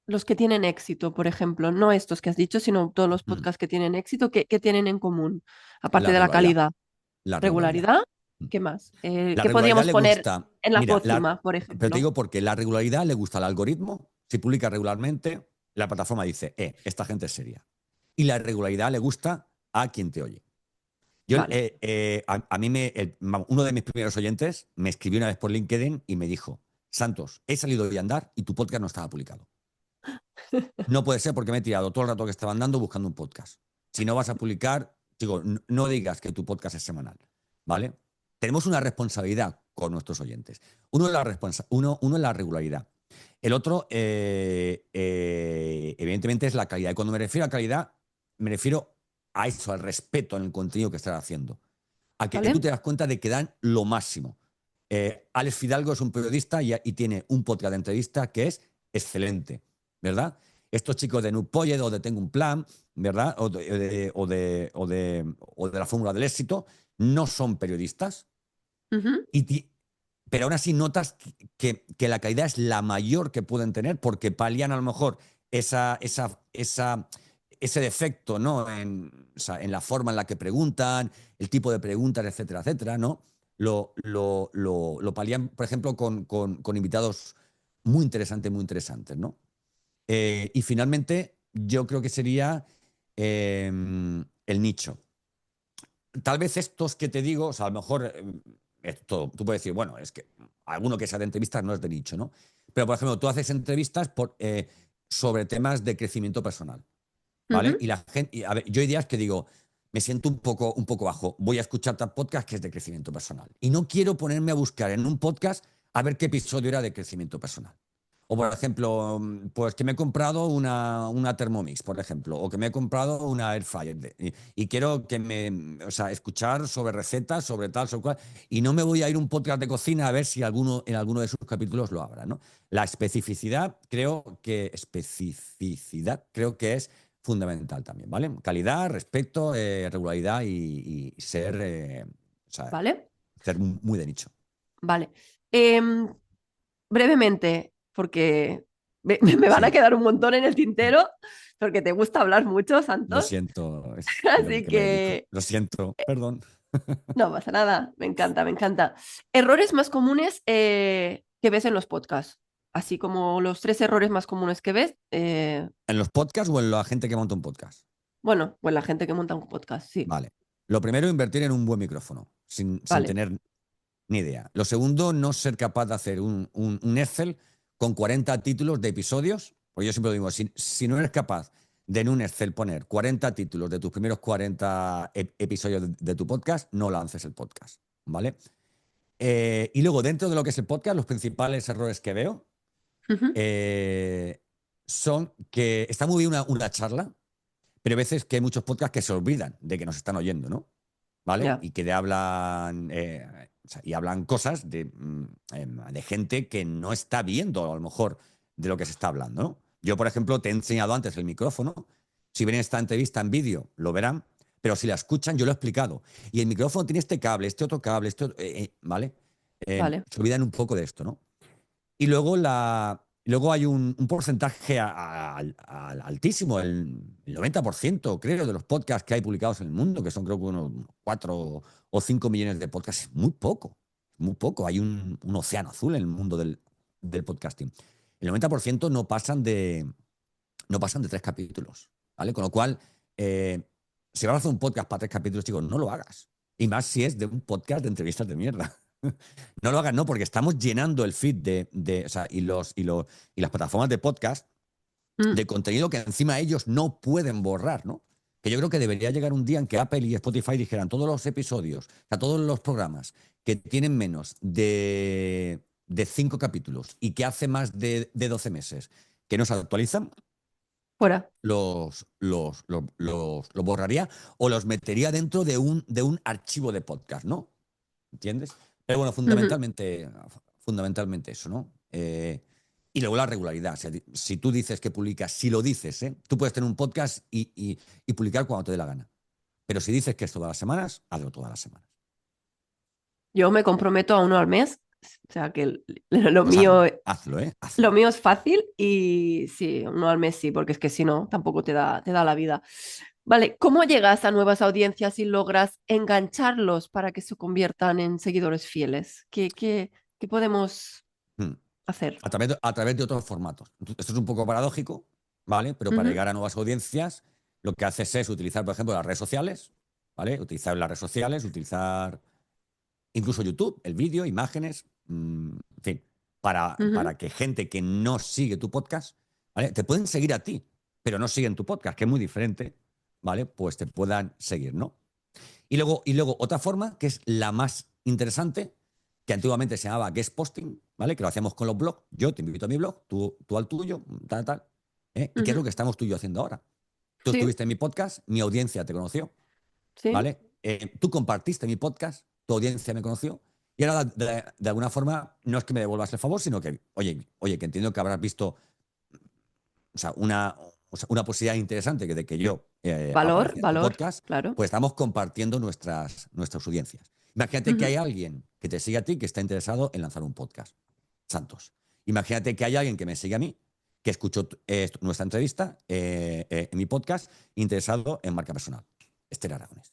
los que tienen éxito, por ejemplo? No estos que has dicho, sino todos los Mm. podcasts que tienen éxito. ¿Qué tienen en común? Aparte La de la regularidad. calidad. La regularidad. ¿Regularidad? Mm. ¿Qué más? La ¿Qué regularidad podríamos le poner gusta. en la Mira, pócima, por pero te ejemplo? digo porque la regularidad le gusta al algoritmo. Si publica regularmente, la plataforma dice, esta gente es seria. Y la regularidad le gusta a quien te oye. Yo, Vale. a mí vamos, uno de mis primeros oyentes me escribió una vez por LinkedIn y me dijo, Santos, he salido hoy a andar y tu podcast no estaba publicado. No puede ser porque me he tirado todo el rato que estaba andando buscando un podcast. Si no vas a publicar, digo, no digas que tu podcast es semanal, ¿vale? Tenemos una responsabilidad con nuestros oyentes. Uno es uno es la regularidad. El otro, evidentemente, es la calidad. Y cuando me refiero a calidad, me refiero a eso, al respeto en el contenido que estás haciendo. A que tú ¿Vale? te das cuenta de que dan lo máximo. Alex Fidalgo es un periodista y tiene un podcast de entrevista que es excelente, ¿verdad? Estos chicos de Nupolled o de Tengo un Plan, ¿verdad? O de la Fórmula del Éxito, no son periodistas, Ujú. y pero aún así notas que la calidad es la mayor que pueden tener porque palian a lo mejor ese defecto, ¿no? O sea, en la forma en la que preguntan, el tipo de preguntas, etcétera, etcétera, ¿no? Lo palian, por ejemplo, con invitados muy interesantes, ¿no? Y finalmente, yo creo que sería el nicho. Tal vez estos que te digo, o sea, a lo mejor tú puedes decir, bueno, es que alguno que sea de entrevistas no es de nicho, ¿no? Pero, por ejemplo, tú haces entrevistas sobre temas de crecimiento personal, ¿vale? Ujú. Y la gente, a ver, yo hay días que digo, me siento un poco bajo, voy a escuchar tal podcast que es de crecimiento personal. Y no quiero ponerme a buscar en un podcast a ver qué episodio era de crecimiento personal. O, por ejemplo, pues que me he comprado una Thermomix, por ejemplo, o que me he comprado una Air Fryer. Y quiero o sea, escuchar sobre recetas, sobre tal, sobre cual. Y no me voy a ir a un podcast de cocina a ver si en alguno de sus capítulos lo habrá, ¿no? La especificidad creo que es fundamental también, ¿vale? Calidad, respeto, regularidad y ser, o sea, ¿Vale? ser muy de nicho. Vale. Em, brevemente, porque me van a Sí, quedar un montón en el tintero, porque te gusta hablar mucho, lo Santos. siento, es lo Así que me dedico. que Lo siento, perdón. no pasa nada, me encanta, me encanta. Errores más comunes que ves en los podcasts, así como los 3 errores más comunes que ves. ¿En los podcasts o en la gente que monta un podcast? Bueno, pues la gente que monta un podcast, sí. Vale. Lo primero, invertir en un buen micrófono, sin Vale, tener ni idea. Lo segundo, no ser capaz de hacer un Excel con 40 títulos de episodios. Pues yo siempre lo digo, si no eres capaz de en un Excel poner 40 títulos de tus primeros 40 episodios de tu podcast, no lances el podcast, ¿vale? Y luego, dentro de lo que es el podcast, los principales errores que veo ujú, eh, son que está muy bien una charla, pero hay veces que hay muchos podcasts que se olvidan de que nos están oyendo, ¿no? ¿Vale? ya, Y que o sea, y hablan cosas de gente que no está viendo a lo mejor de lo que se está hablando, ¿no? Yo, por ejemplo, te he enseñado antes el micrófono. Si ven esta entrevista en vídeo, lo verán, pero si la escuchan, yo lo he explicado. Y el micrófono tiene este cable, este otro cable, ¿vale? vale, Se olvidan un poco de esto, ¿no? Y luego hay un porcentaje altísimo, el 90% creo, de los podcasts que hay publicados en el mundo, que son creo que unos 4 o 5 millones de podcasts, es muy poco, muy poco. Hay un océano azul en el mundo del podcasting. El 90% no pasan de 3 capítulos, ¿vale? Con lo cual, si vas a hacer un podcast para 3 capítulos, chicos, no lo hagas. Y más si es de un podcast de entrevistas de mierda. No lo hagas, no, porque estamos llenando el feed o sea, y las plataformas de podcast Mm. de contenido que encima ellos no pueden borrar, ¿no? Que yo creo que debería llegar un día en que Apple y Spotify dijeran todos los episodios, o sea, todos los programas que tienen menos de 5 capítulos y que hace más de 12 meses que no se actualizan, Fuera. los borraría o los metería dentro de un archivo de podcast, ¿no? ¿Entiendes? Pero bueno, Ujú. fundamentalmente eso, ¿no? Y luego la regularidad. O sea, si tú dices que publicas, si lo dices, ¿eh? Tú puedes tener un podcast y publicar cuando te dé la gana. Pero si dices que es todas las semanas, hazlo todas las semanas. Yo me comprometo a uno al mes, o sea que lo Pues mío, hazlo, ¿eh? lo Hazlo. mío es fácil y sí, uno al mes sí, porque es que si no, tampoco te da la vida. Vale, ¿cómo llegas a nuevas audiencias y logras engancharlos para que se conviertan en seguidores fieles? ¿Qué podemos Hmm. hacer? A través de otros formatos. Esto es un poco paradójico, ¿vale? Pero para Ujú, llegar a nuevas audiencias, lo que haces es utilizar, por ejemplo, las redes sociales, ¿vale? Utilizar las redes sociales, utilizar incluso YouTube, el vídeo, imágenes, en fin, ujú. para que gente que no sigue tu podcast, ¿vale? Te pueden seguir a ti, pero no siguen tu podcast, que es muy diferente, ¿vale? Pues te puedan seguir, ¿no? Y luego otra forma, que es la más interesante, que antiguamente se llamaba guest posting, ¿vale? Que lo hacíamos con los blogs. Yo te invito a mi blog, tú al tuyo, tal, tal. ¿Eh? ¿Y qué es lo Ujú. que estamos tú y yo haciendo ahora? Tú Sí, estuviste en mi podcast, mi audiencia te conoció, sí. ¿vale? Tú compartiste mi podcast, tu audiencia me conoció, y ahora de alguna forma no es que me devuelvas el favor, sino que, oye, que entiendo que habrás visto, o sea, una posibilidad interesante de que yo Valor, aparezca en tu valor, podcast, claro. pues estamos compartiendo nuestras audiencias. Imagínate que hay Ujú. alguien que te sigue a ti que está interesado en lanzar un podcast. Santos. Imagínate que hay alguien que me sigue a mí, que escuchó nuestra entrevista en mi podcast, interesado en marca personal. Esther Aragonés.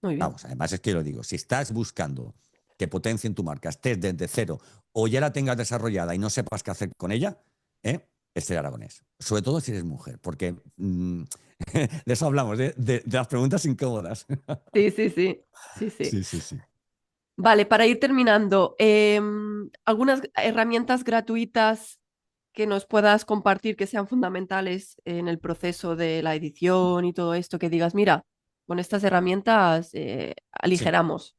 Muy bien. Vamos, además es que lo digo, si estás buscando que potencien tu marca, estés desde cero o ya la tengas desarrollada y no sepas qué hacer con ella, ¿eh? Esther Aragonés. Sobre todo si eres mujer, porque de eso hablamos, de las preguntas incómodas. Sí, sí, sí, sí, sí. Sí, sí, sí. Vale, para ir terminando, algunas herramientas gratuitas que nos puedas compartir que sean fundamentales en el proceso de la edición y todo esto, que digas, mira, con estas herramientas Sí. aligeramos.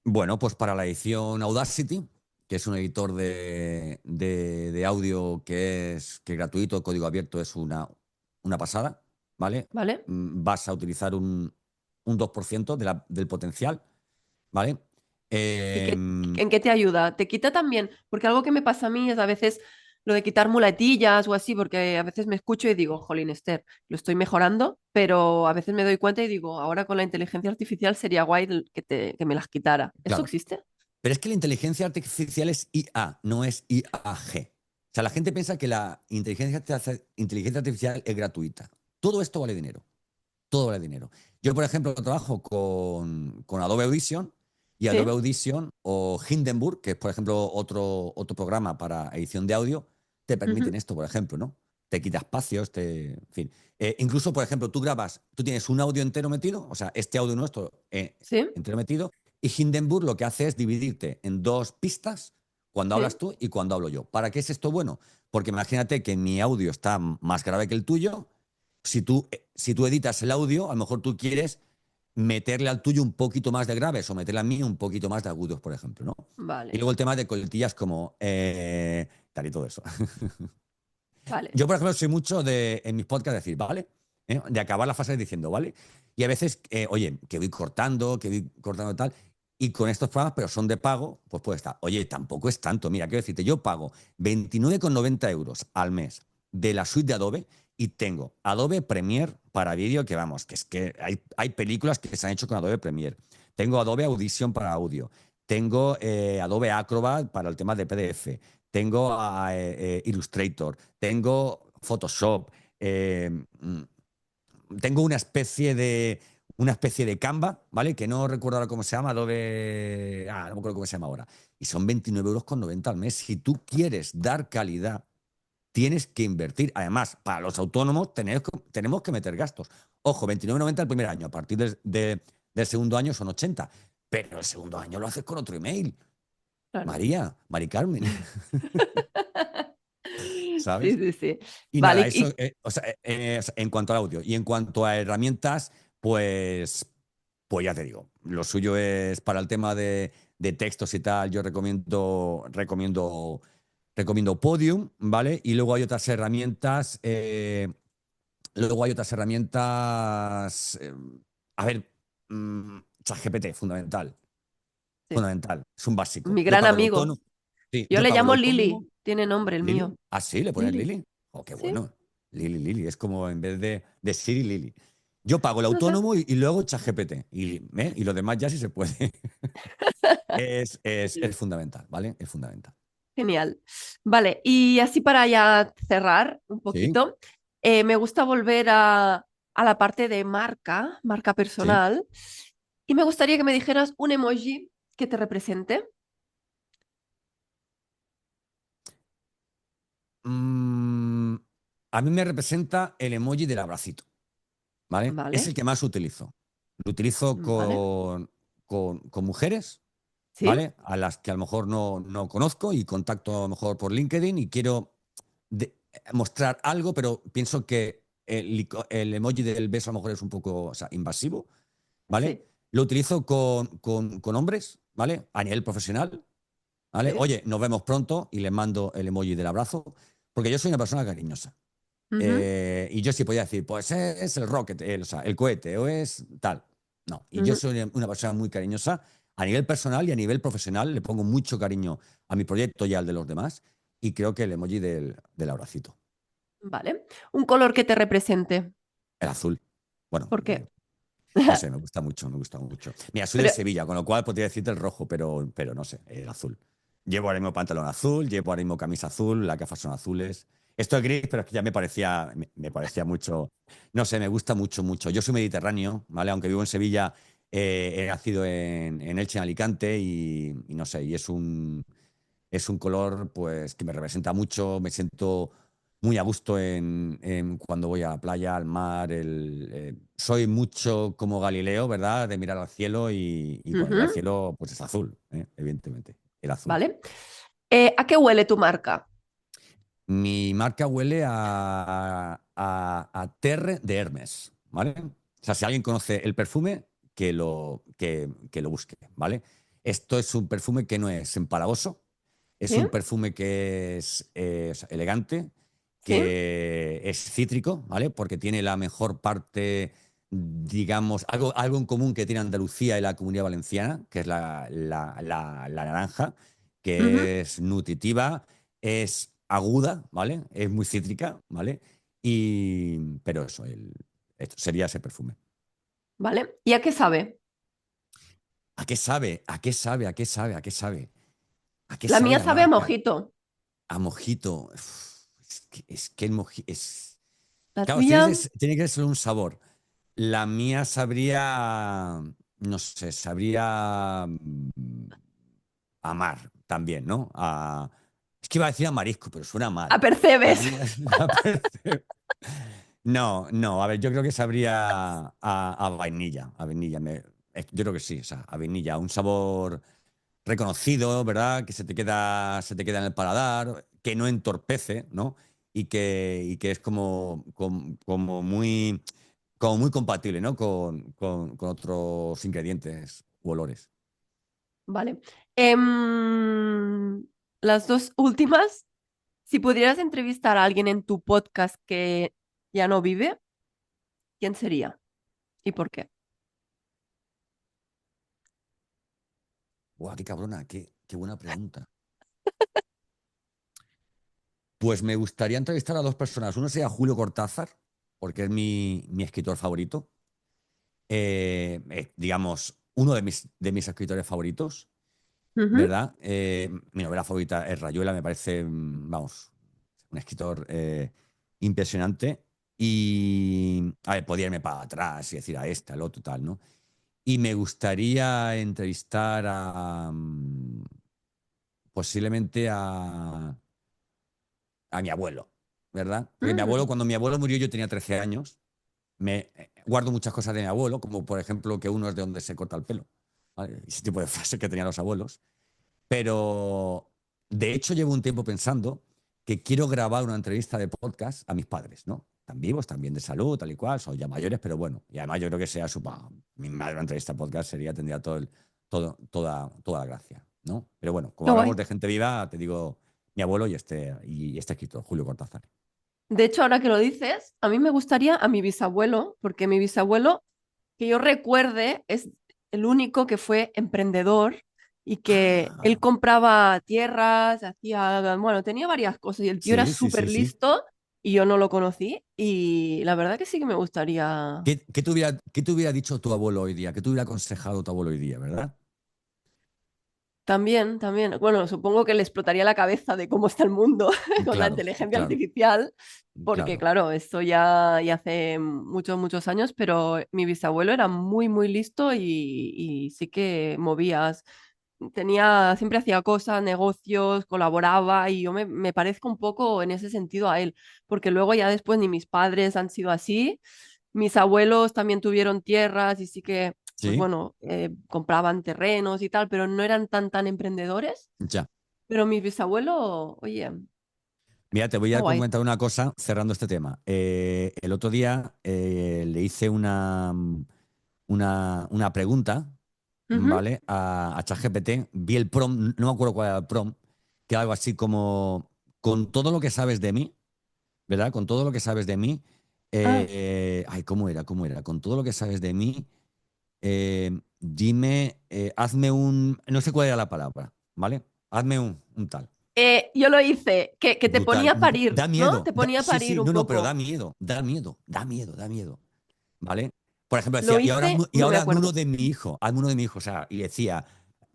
Bueno, pues para la edición Audacity, que es un editor de audio que es gratuito, código abierto, es una pasada, ¿vale? ¿Vale? Vas a utilizar un 2% del potencial, ¿vale? ¿Y Em, en qué te ayuda? ¿Te quita también? Porque algo que me pasa a mí es a veces lo de quitar muletillas o así, porque a veces me escucho y digo, jolín, Esther, lo estoy mejorando, pero a veces me doy cuenta y digo, ahora con la inteligencia artificial sería guay que me las quitara. ¿Eso claro. existe? Pero es que la inteligencia artificial es IA, no es IAG. O sea, la gente piensa que la inteligencia artificial es gratuita. Todo esto vale dinero. Todo vale dinero. Yo, por ejemplo, trabajo con Adobe Audition y Adobe Sí. Audition o Hindenburg, que es, por ejemplo, otro programa para edición de audio, te permiten Ujú. esto, por ejemplo, ¿no? Te quita espacios, en fin. Incluso, por ejemplo, tú tienes un audio entero metido, o sea, este audio nuestro Sí, entero metido, y Hindenburg lo que hace es dividirte en dos pistas cuando hablas sí, tú y cuando hablo yo. ¿Para qué es esto bueno? Porque imagínate que mi audio está más grave que el tuyo. Si tú editas el audio, a lo mejor tú quieres meterle al tuyo un poquito más de graves o meterle a mí un poquito más de agudos, por ejemplo, ¿no? Y vale, luego el tema de coletillas como tal y todo eso. vale. Yo, por ejemplo, soy mucho en mis podcasts decir, ¿vale? De acabar la fase diciendo, ¿vale? Y a veces, oye, que voy cortando tal, y con estos programas, pero son de pago, pues puede estar, oye, tampoco es tanto. Mira, quiero decirte, yo pago 29,90 € al mes de la suite de Adobe y tengo Adobe Premiere para vídeo, que vamos, que es que hay películas que se han hecho con Adobe Premiere. Tengo Adobe Audition para audio. Tengo Adobe Acrobat para el tema de PDF. Tengo Illustrator, tengo Photoshop, tengo una especie de Canva, ¿vale? Que no recuerdo ahora cómo se llama, Adobe, no me acuerdo cómo se llama ahora. Y son 29,90 € al mes. Si tú quieres dar calidad, tienes que invertir. Además, para los autónomos tenemos que meter gastos. Ojo, 29,90 el primer año, a partir del segundo año son 80. pero el segundo año lo haces con otro email. Claro. María, Mari Carmen, Sí, ¿sabes? sí, sí. Y nada, Vale, eso, o sea, en cuanto al audio. Y en cuanto a herramientas, pues ya te digo, lo suyo es para el tema de textos y tal, yo recomiendo Podium, ¿vale? Y luego hay otras herramientas, a ver, ChatGPT, fundamental, sí. fundamental, es un básico. Mi Yo gran pago el amigo. autónomo, sí, Yo yo le pago el llamo autónomo. Lili. Tiene nombre el ¿Lili? mío. Ah, sí, le pones Lili. Lili. Oh, qué Sí. bueno. Lili, Lili. Es como en vez de Siri, Lili. Yo pago el No sé. autónomo y luego ChatGPT. Y lo demás ya sí se puede. Es fundamental, ¿vale? Es fundamental. Genial. Vale, y así para ya cerrar un Sí, poquito, me gusta volver a la parte de marca sí. personal, y me gustaría que me dijeras un emoji que te represente. Mm, a mí me representa el emoji del abracito, ¿vale? Es Vale, el que más utilizo. Lo utilizo vale. con mujeres, ¿Sí? ¿vale? A las que a lo mejor no conozco y contacto a lo mejor por LinkedIn y quiero mostrar algo, pero pienso que el emoji del beso a lo mejor es un poco, o sea, invasivo, ¿vale? Sí. Lo utilizo con hombres, ¿vale? A nivel profesional, ¿vale? Sí. Oye, nos vemos pronto y les mando el emoji del abrazo, porque yo soy una persona cariñosa. Ujú, Y yo sí podía decir, pues es el rocket, o sea, el cohete, o es tal. No, y yo ujú. soy una persona muy cariñosa a nivel personal y a nivel profesional. Le pongo mucho cariño a mi proyecto y al de los demás. Y creo que el emoji del abracito, Vale. Un color que te represente. el azul. Bueno, ¿Por qué? no sé, me gusta mucho, me gusta mucho. Mira, soy del Pero, Sevilla, con lo cual podría decirte el rojo, pero no sé, el azul. Llevo ahora mismo pantalón azul, llevo ahora mismo camisa azul, las gafas son azules. Esto es gris, pero es que ya me parecía mucho, no sé, me gusta mucho, mucho. Yo soy mediterráneo, ¿vale? Aunque vivo en Sevilla, he nacido en Elche, en Alicante, y no sé, y es un color pues que me representa mucho, me siento muy a gusto cuando voy a la playa, al mar. Soy mucho como Galileo, ¿verdad? De mirar al cielo y cuando miro al ujú, cielo pues es azul, evidentemente, el azul. vale. ¿A qué huele tu marca? Mi marca huele a Terre de Hermes, ¿vale? O sea, si alguien conoce el perfume, que lo busque, ¿vale? Esto es un perfume que no es empalagoso, es ¿Sí? un perfume que es elegante, ¿Sí? que es cítrico, ¿vale? Porque tiene la mejor parte, digamos, algo en común que tiene Andalucía y la Comunidad Valenciana, que es la naranja, Ujú, que es nutritiva, es aguda, ¿vale? Es muy cítrica, ¿vale? Pero eso, esto sería ese perfume. vale. ¿Y a qué sabe? ¿A qué sabe? ¿A qué sabe? ¿A qué sabe? ¿A qué sabe? ¿A qué La sabe mía la sabe a marca? mojito. A mojito. Uf, es que el mojito es. ¿La Claro, tiene tuya? que, tiene que ser un sabor. La mía sabría, no sé, sabría a mar también, ¿no? Es que iba a decir a marisco, pero suena A mal. percebes. Sabría No, no, a ver, yo creo que sabría a vainilla, a vainilla. Yo creo que sí, o sea, a vainilla, un sabor reconocido, ¿verdad? Que se te queda en el paladar, que no entorpece, ¿no? Y que es como muy compatible, ¿no? Con otros ingredientes u olores. Vale. Las dos últimas. Si pudieras entrevistar a alguien en tu podcast que ya no vive, ¿quién sería? ¿Y por qué? ¡Guau, qué cabrona! ¡Qué buena pregunta! Pues me gustaría entrevistar a dos personas. Uno sería Julio Cortázar, porque es mi escritor favorito. Digamos, uno de mis escritores favoritos, Ujú, ¿verdad? Mi novela favorita es Rayuela, me parece, vamos, un escritor impresionante. Y, a ver, podría irme para atrás y decir a esta, el otro, tal, ¿no? Y me gustaría entrevistar posiblemente a mi abuelo, ¿verdad? Porque mm, cuando mi abuelo murió, yo tenía 13 años. Guardo muchas cosas de mi abuelo, como por ejemplo que uno es de donde se corta el pelo. ¿vale? Ese tipo de frases que tenían los abuelos. Pero de hecho llevo un tiempo pensando que quiero grabar una entrevista de podcast a mis padres, ¿no? Están vivos, están bien de salud, tal y cual, son ya mayores, pero bueno, y además yo creo que sea mi madre una entrevista podcast tendría toda la gracia, ¿no? Pero bueno, como Qué hablamos guay. de gente viva, te digo mi abuelo y este escritor, Julio Cortázar. De hecho, ahora que lo dices, a mí me gustaría a mi bisabuelo, porque mi bisabuelo, que yo recuerde, es el único que fue emprendedor y que él Ah, compraba tierras, hacía, bueno, tenía varias cosas y el tío era sí, sí, súper sí, sí. listo y yo no lo conocí y la verdad que sí que me gustaría. ¿Qué te hubiera dicho tu abuelo hoy día? ¿Qué te hubiera aconsejado tu abuelo hoy día, verdad? También, también. Bueno, supongo que le explotaría la cabeza de cómo está el mundo con la Claro, inteligencia claro, artificial, porque claro. claro, esto ya hace muchos, muchos años, pero mi bisabuelo era muy, muy listo y sí que movías. Siempre hacía cosas, negocios, colaboraba y yo me parezco un poco en ese sentido a él, porque luego ya después ni mis padres han sido así, mis abuelos también tuvieron tierras y sí que, pues Sí, bueno, compraban terrenos y tal, pero no eran tan emprendedores. ya. Pero mi bisabuelo, oye, Mira, te voy qué a guay. comentar una cosa cerrando este tema. El otro día le hice una pregunta, Ujú. ¿vale? A ChatGPT. Vi el prompt, no me acuerdo cuál era el prompt, que era algo así como, con todo lo que sabes de mí, ¿verdad? Con todo lo que sabes de mí. Ah, Ay, ¿cómo era? ¿Cómo era? Con todo lo que sabes de mí, dime, hazme no sé cuál era la palabra, ¿vale? Hazme un tal. yo lo hice, que te Brutal. ponía a parir, Da ¿no? miedo. Te ponía a Sí, parir sí, un no, no, pero da poco. miedo, da miedo, da miedo, da miedo. ¿Vale? Por ejemplo, Lo decía, y ahora, hice y y no me ahora hazme uno acuerdo. de mi hijo, hazme uno de mi hijo. O sea, y decía,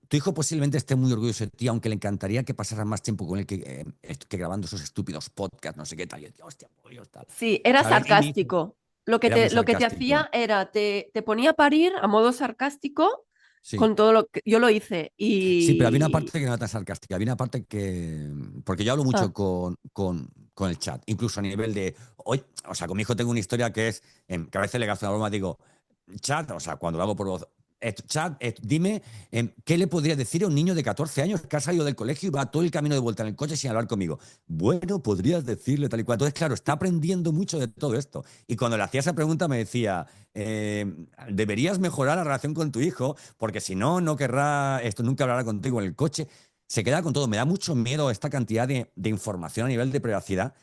tu hijo posiblemente esté muy orgulloso de ti, aunque le encantaría que pasaras más tiempo con él que grabando esos estúpidos podcasts, no sé qué tal. Y yo decía, hostia, por Dios, tal. Sí, era ¿Sabes? Y mi hijo sarcástico. era muy Lo que te sarcástico. hacía era, te ponía a parir a modo sarcástico Sí. con todo lo que yo lo hice. Sí, pero había una Y... parte que no era tan sarcástica, había una parte que, porque yo hablo mucho Ah, con el chat, incluso a nivel de, hoy, o sea, con mi hijo tengo una historia que es, que a veces le gasto una broma, digo, chat, o sea, cuando lo hago por voz, chat, dime, ¿qué le podría decir a un niño de 14 años que ha salido del colegio y va todo el camino de vuelta en el coche sin hablar conmigo? Bueno, podrías decirle tal y cual. Entonces, claro, está aprendiendo mucho de todo esto. Y cuando le hacía esa pregunta me decía, deberías mejorar la relación con tu hijo porque si no, no querrá, esto nunca hablará contigo en el coche. Se queda con todo. Me da mucho miedo esta cantidad de información a nivel de privacidad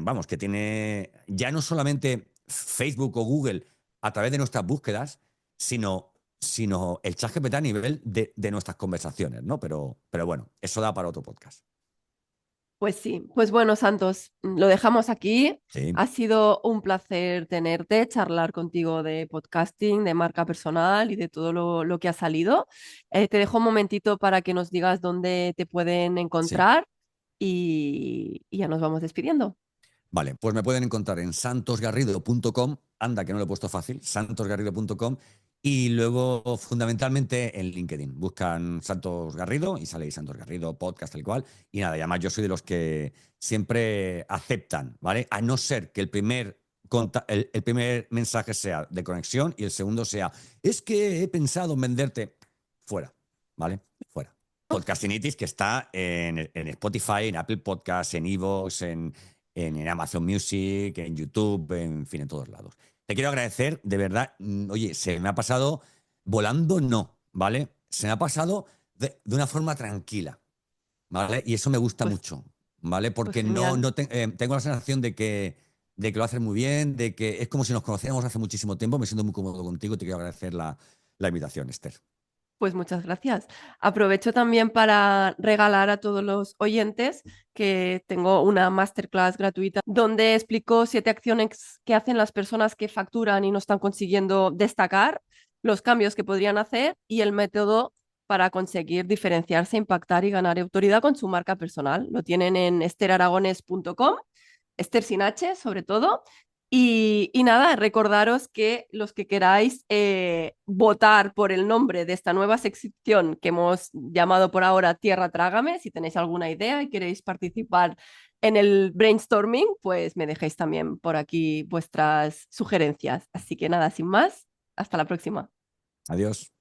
vamos, que tiene ya no solamente Facebook o Google a través de nuestras búsquedas, sino el chat GPT a nivel de nuestras conversaciones, ¿no? Pero bueno, eso da para otro podcast. pues sí, pues bueno, Santos, lo dejamos aquí. Sí, Ha sido un placer tenerte, charlar contigo de podcasting, de marca personal y de todo lo que ha salido. Te dejo un momentito para que nos digas dónde te pueden sí. encontrar y ya nos vamos despidiendo. Vale, pues me pueden encontrar en santosgarrido.com, anda que no lo he puesto fácil, santosgarrido.com y luego fundamentalmente en LinkedIn. Buscan Santos Garrido y sale ahí Santos Garrido, podcast tal cual. Y nada, y además yo soy de los que siempre aceptan, ¿vale? A no ser que el primer mensaje sea de conexión y el segundo sea, es que he pensado en venderte fuera, ¿vale? Fuera. Podcastinitis que está en Spotify, en Apple Podcasts, en Evox, en Amazon Music, en YouTube, en fin, en todos lados. Te quiero agradecer, de verdad. Oye, se me ha pasado volando, no, ¿vale? Se me ha pasado de una forma tranquila, ¿vale? Y eso me gusta Pues, mucho, ¿vale? pues Porque genial. tengo la sensación de que lo haces muy bien, de que es como si nos conociéramos hace muchísimo tiempo. Me siento muy cómodo contigo y te quiero agradecer la invitación, Esther. Pues muchas gracias. Aprovecho también para regalar a todos los oyentes que tengo una masterclass gratuita donde explico 7 acciones que hacen las personas que facturan y no están consiguiendo destacar, los cambios que podrían hacer y el método para conseguir diferenciarse, impactar y ganar autoridad con su marca personal. Lo tienen en esteraragones.com, Esther sin H sobre todo, y nada, recordaros que los que queráis votar por el nombre de esta nueva sección que hemos llamado por ahora Tierra Trágame, si tenéis alguna idea y queréis participar en el brainstorming, pues me dejéis también por aquí vuestras sugerencias. Así que nada, sin más, hasta la próxima. Adiós.